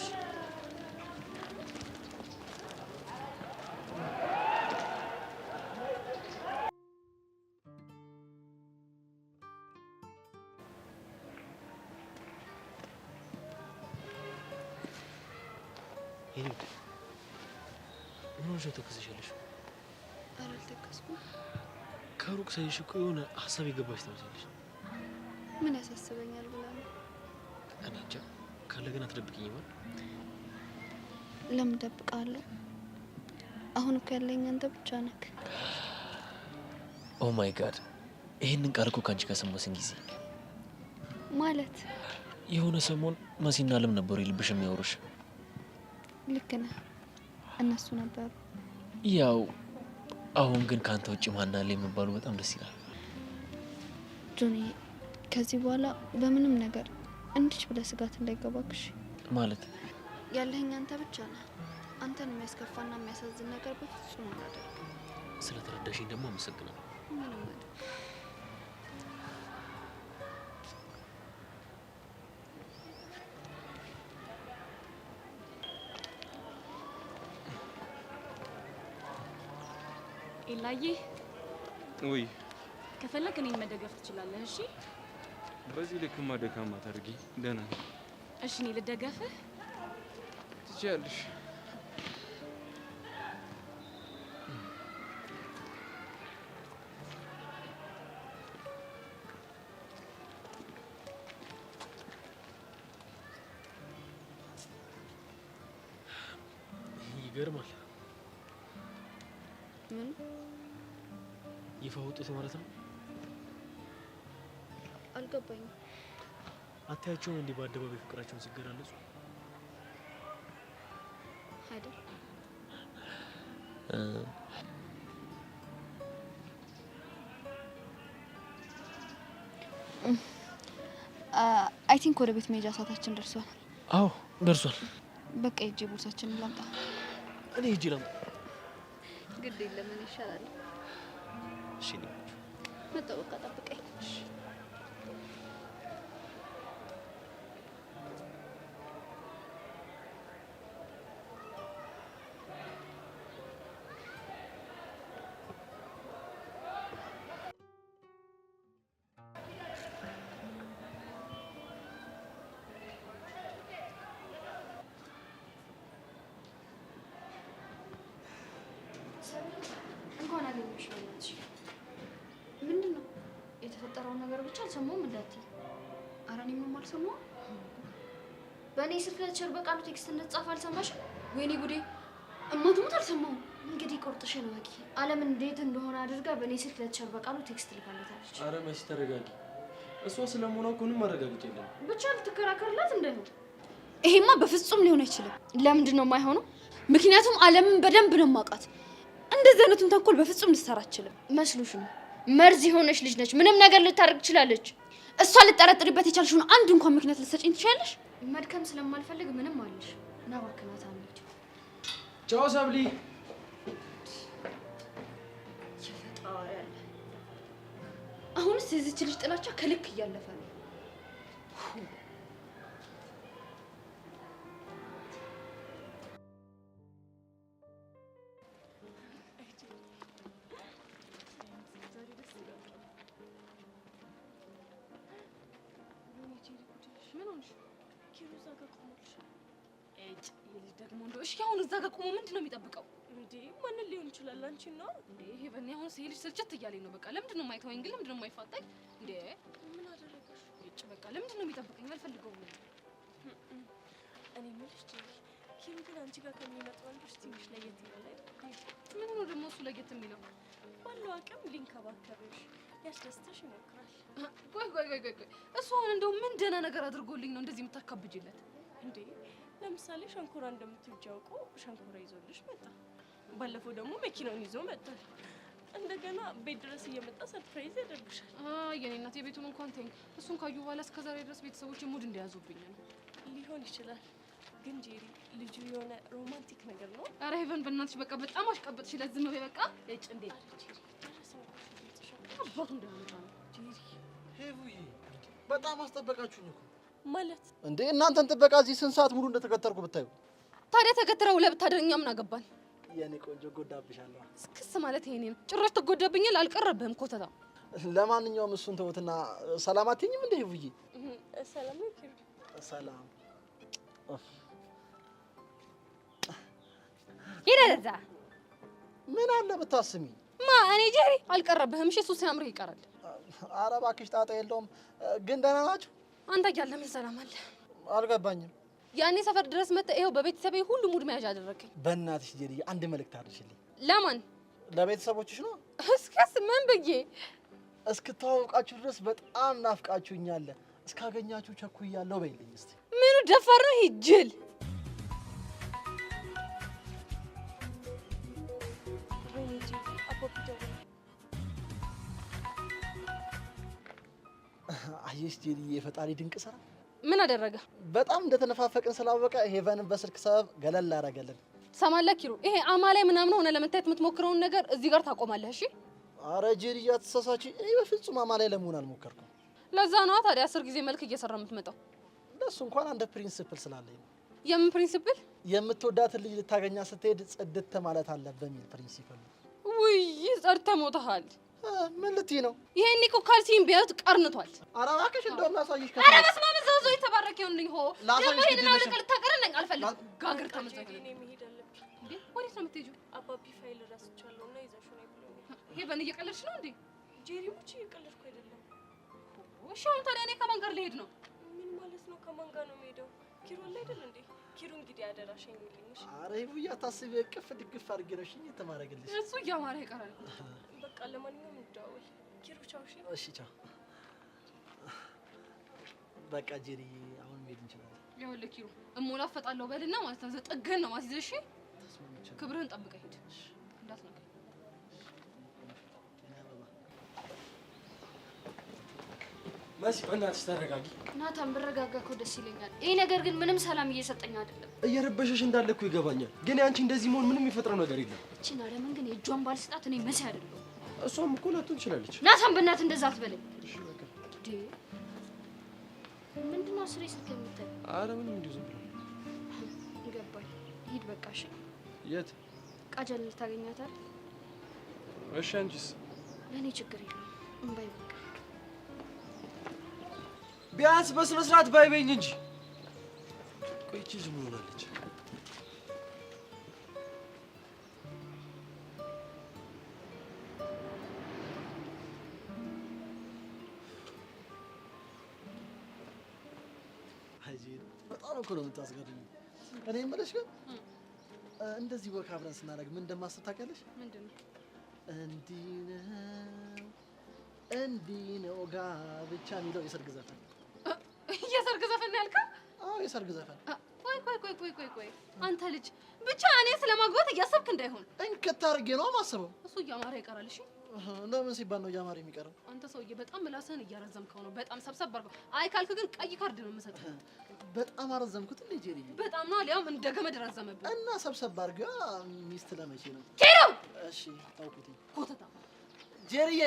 ምን ሆነሽ ተከሰሻለሽ? ኧረ አልተከስኩም። ከሩቅ ሳይሽ እኮ የሆነ ሀሳብ የገባሽ ትመስያለሽ። ምን ያሳስበኛል ብላ ነው? እኔ እንጃ። ካለ ግን አትደብቂኝም አይደል? ለምን እደብቃለሁ? አሁን እኮ ያለኝ አንተ ብቻ ነህ። ኦ ማይ ጋድ! ይሄንን ቃል እኮ ካንቺ ከሰማሁኝ ጊዜ ማለት የሆነ ሰሞን መሲና አለም ነበሩ የልብሽ የሚያወሩሽ። ልክ ነህ፣ እነሱ ነበሩ። ያው አሁን ግን ካንተ ውጭ ማን አለ የሚባሉ በጣም ደስ ይላል። ጆኒ፣ ከዚህ በኋላ በምንም ነገር እንድች ብለህ ስጋት እንዳይገባክሽ። ማለት ያለኝ አንተ ብቻ ነህ። አንተን የሚያስከፋና የሚያሳዝን ነገር በፍጹም አላደርግም። ስለተረዳሽኝ ደግሞ አመሰግናለሁ። ምንም አይደል። ኤላዬ፣ ወይ ከፈለክ እኔን መደገፍ ትችላለህ። እሺ በዚህ ልክማ ደካማ ታድርጊ። ደህና ነኝ። እሺ እኔ ልደገፍህ? ትችያለሽ። ይገርማል። ምን ይፋ ውጤት ማለት ነው? አልገባኝም። አታያቸውም እንዲህ በአደባባይ ፍቅራቸውን ሲገላለጹ አይደል? አይ ቲንክ ወደ ቤት መሄጃ ሰዓታችን ደርሷል። አዎ ደርሷል። በቃ ሂጅ ቦርሳችንን ላምጣ። እኔ ሂጅ ላምጣ። ግድ የለም ምን ይሻላል? እሺ መጣሁ። በቃ ጠብቀኝ። እንኳን አገኘሁሽ። በእናትሽ ምንድን ነው የተፈጠረውን ነገር ብቻ አልሰማሁም እንዳትዪ። ኧረ እኔ ምንም አልሰማሁም። በእኔ ስልክ ለቲቸር በቃሉ ቴክስት እንደተጻፈ አልሰማሽም? ወይኔ ጉዴ! እማትሞት አልሰማሁም። እንግዲህ ቆርጥሽን እወቂ። አለም እንዴት እንደሆነ አድርጋ በእኔ ስልክ ለቲቸር በቃሉ ቴክስት ልካለታለች። ኧረ መች ተረጋጊ። እሷ ስለመሆኗ እኮ ምንም ማረጋገጫ የለም። ብቻ ልትከራከርላት እንዳይሆን። ይሄማ በፍጹም ሊሆን አይችልም። ለምንድን ነው የማይሆነው? ምክንያቱም አለምን በደንብ ነው የማውቃት። እንደዚህ አይነቱን ተንኮል በፍጹም ልትሰራ አትችልም። መስሎሽ ነው? መርዝ የሆነች ልጅ ነች። ምንም ነገር ልታደርግ ትችላለች። እሷ ልጠረጥሪበት የቻልሽውን አንድ እንኳን ምክንያት ልትሰጪኝ ትችላለሽ? መድከም ስለማልፈልግ ምንም አለሽ እና እባክህ ናታ እንሂድ። ቻው ሰብሊ። አሁንስ የዚህች ልጅ ጥላቻ ከልክ እያለፈ ነው። እሺ አሁን እዛ ጋር ቆሞ ምንድን ነው የሚጠብቀው? እንዴ ማንን ሊሆን ይችላል? አንቺ ነው እንዴ? ይሄ በእኔ አሁን ሲልሽ ስልችት እያለኝ ነው። በቃ ለምንድን ነው የማይተወኝ ግን? ለምንድን ነው የማይፋጠኝ? እንዴ ምን አደረገሽ? እጭ በቃ ለምንድን ነው የሚጠብቀኝ? አልፈልገውም። እኔ የምልሽ ኪሩ ግን አንቺ ጋር ከሚመጣው ወንዶች ትንሽ ለየት ይላል አይደል? ምን ነው ደግሞ እሱ ለየት የሚለው? ባለው አቅም ሊንከባከብሽ ሊያስደስትሽ ይሞክራል። ቆይ እሱ አሁን እንደው ምን ደህና ነገር አድርጎልኝ ነው እንደዚህ የምታካብጅለት? እንዴ ለምሳሌ ሸንኮራ እንደምትወጂ አውቆ ሸንኮራ ይዞልሽ መጣ። ባለፈው ደግሞ መኪናውን ይዞ መጣል። እንደገና ቤት ድረስ እየመጣ ሰርፕራይዝ ያደርግሻል። የኔ እናት የቤቱን እንኳን ተይኝ። እሱን ካዩ በኋላ እስከዛሬ ድረስ ቤተሰቦች ሙድ እንደያዙብኝ ነው። ሊሆን ይችላል ግን ጄሪ ልጁ የሆነ ሮማንቲክ ነገር ነው። አረ ሄቨን በእናትሽ በቃ በጣም አሽቀበጥሽ። ለዝም በይ በቃ። እጭ እንዴ አባቱ እንደሆነ ነው ጄሪ። ሄቡዬ በጣም አስጠበቃችሁኝ እኮ ማለት እንዴ እናንተን ጥበቃ እዚህ ስንት ሰዓት ሙሉ እንደተከተልኩ ብታዩ። ታዲያ ተከትረው ለብታደርኛ ምን አገባን? የኔ ቆንጆ ጎዳብሻለሁ። እስክስ ማለት ይሄ ነው። ጭራሽ ትጎዳብኛል። አልቀረብህም ኮተታ። ለማንኛውም እሱን ተውትና ሰላም አትይኝም እንዴ ሄቡዬ? ሰላም ነው ኪሩ። ሰላም ይደረዛ ምን አለ ብታስሚ? እኔ ጄሪ አልቀረብህም። እሺ እሱ ሲያምር ይቀራል። ኧረ እባክሽ ጣጣ የለውም። ግን ደህና ናችሁ? አንተ እያለ ምን ሰላም አለ? አልገባኝም። ያኔ ሰፈር ድረስ መጥተህ ይኸው በቤተሰቤ ሁሉ ሙድ መያዣ አደረከኝ። በእናትሽ ጄሪ አንድ መልእክት አድርሽልኝ። ለማን? ለቤተሰቦችሽ ነው። እስከስ ምን ብዬ? እስክተዋወቃችሁ ድረስ በጣም ናፍቃችሁኛል። እስካገኛችሁ ቸኩያለሁ በይልኝ እስቲ። ምኑ ደፋር ነው ይሄ ጅል? አየሽ ጄሪ የፈጣሪ ድንቅ ስራ። ምን አደረገ? በጣም እንደተነፋፈቅን ስላወቀ ሄቨንን በስልክ ሰበብ ገለል አደረገልን። ሰማለህ ኪሩ፣ ይሄ አማላይ ምናምን ሆነ ለመታየት የምትሞክረውን ነገር እዚህ ጋር ታቆማለህ። እሺ? አረ ጄሪ አትሳሳቺ። እኔ በፍጹም አማላይ ለመሆን አልሞከርኩም። ለዛ ነው ታዲያ 10 ጊዜ መልክ እየሰራ የምትመጣው። ለሱ እንኳን አንድ ፕሪንሲፕል ስላለኝ ነው። የምን ፕሪንሲፕል? የምትወዳትን ልጅ ልታገኛ ስትሄድ ጽድት ማለት አለበት የሚል ፕሪንሲፕል ነው። ውይ ጸድተህ ሞተሃል። ምን ልትይ ነው? ይሄን እኮ ካልሲን ቢያዩት ቀርንቷል። ኧረ እባክሽ እንደውም ላሳይሽ። ኧረ በስመ አብ ዘውዞ የተባረከ ይሁንልኝ። ሆ ደግሞ ሄድና ወደ ቀል ታቀረነኝ አልፈልግም። ጋግር ተመዘገ እኔ መሄድ አለብኝ። እንዴ ወዴት ነው የምትሄጂው? አባቢ ፋይል ረስቻለሁ እና ይዘሽው ነው ብሎኛል። ሄቨን እየቀለድሽ ነው እንዴ? ጄሪ ሙቺ እየቀለድኩ አይደለም። እሺ አሁን ታዲያ እኔ ከማን ጋር ልሄድ ነው? ምን ማለት ነው? ከማን ጋር ነው የምሄደው? ኪሩ አለ አይደል እንዴ? ኪሩ እንግዲህ አደራሽኝ ይልኝሽ። ኧረ ይሁን አታስቢ። እቅፍ ድግፍ አድርጌ ነው ሽኝ የተማረገልሽ። እሱ እያማረ ይቀራል። በቃ ለማንኛውም እንደዋወል። ኪሩ ቻው። እሺ ቻው። በቃ ጄሪ አሁን መሄድ እንችላለን። ይኸውልህ ኪሩ እሞላፈጣለሁ በልና ማለት ነው ጥግህን ነው ማስይዘህ። እሺ ክብርህን ጠብቀህ ሂድ እንዳትነካ። መሲ በእናትሽ ተረጋጊ። ናታን ብረጋጋ እኮ ደስ ይለኛል። ይሄ ነገር ግን ምንም ሰላም እየሰጠኝ አይደለም። እየረበሸሽ እንዳለ እኮ ይገባኛል፣ ግን ያንቺ እንደዚህ መሆን ምንም የሚፈጥረው ነገር የለም። እቺና ለምን ግን የእጇን ባልስጣት እኔ መሲ አይደለም። እሷም እኮ ላትሆን ትችላለች። ናታን በእናትህ እንደዛ አትበለኝ። ምንድነው ስሬ ስልክ የምታይ? ኧረ ምንም እንዲሁ ዝም ብሎ ገባኝ። ሂድ በቃ እሺ። የት? ቃጀል ልታገኛት አይደል? እሺ አንቺስ? ለእኔ ችግር የለም እምባይ በቃ ቢያንስ በስነ ስርዓት ባይበኝ እንጂ። ቆይ እቺ ዝም ብላለች። በጣም እኮ ነው የምታስገርሚው። እኔ የምልሽ ግን እንደዚህ ወክ አብረን ስናደርግ ምን እንደማስብ ታውቂያለሽ? ምንድን ነው? እንዲህ ነው ጋብቻ የሚለው የሰርግ ዘፈን። የሰርግ ዘፈን ነው ያልከው? አዎ የሰርግ ዘፈን። ቆይ አንተ ልጅ ብቻ እኔ ስለማግባት እያሰብክ እንዳይሆን እንክት አድርጌ ነው የማስበው። እሱ እያማረ ይቀራል። እሺ ለምን ሲባል ነው እያማረ የሚቀረው? አንተ ሰውዬ በጣም ምላስህን እያረዘምከው ነው። በጣም ሰብሰብ አድርገው። አይ ካልክ ግን ቀይ ካርድ ነው የምሰጥህ። በጣም አረዘምኩት እንዴ ጄሪ? በጣም ነው ሊያውም እንደ ገመድ ረዘመብህ። እና ሰብሰብ አድርገው ሚስት ለመቼ ነው? ኬሮ እሺ ታውቁት ኮተታ ጄሪዬ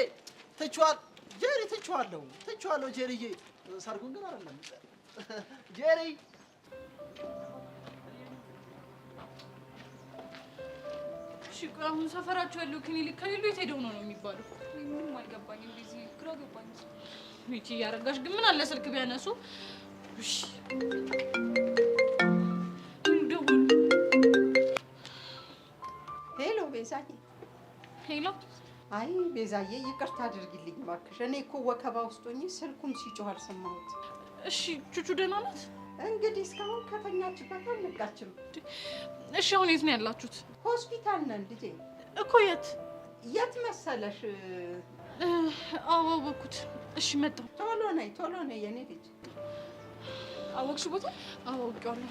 ትችዋል ጄሪ ትቼዋለሁ ጄሪዬ። ሰርጉን ግን አይደለም ጄሪ። እሺ ቆይ አሁን ሰፈራቸው ያለው ክሊኒክ ከሌሉ የት ሄደው ነው የሚባለው? ምንም አልገባኝም። ቢዚ ግራ ገባኝ። ሚቺ እያረጋሽ ግን ምን አለ ስልክ ቢያነሱ። እሺ ሄሎ ቤዛዬ። ሄሎ። አይ ቤዛዬ ይቅርታ አድርጊልኝ እባክሽ። እኔ እኮ ወከባ ውስጥ ሆኜ ስልኩም ሲጮህ አልሰማሁት። እሺ ቹቹ ደህና ናት? እንግዲህ እስካሁን ከተኛችበት አልነቃችም። እሺ አሁን የት ነው ያላችሁት? ሆስፒታል ነን ልጄ። እኮ የት መሰለሽ? አወኩት። እሺ መጣሁ። ቶሎ ነይ የኔ ልጅ። አወቅሽ ቦታ? አውቄዋለሁ።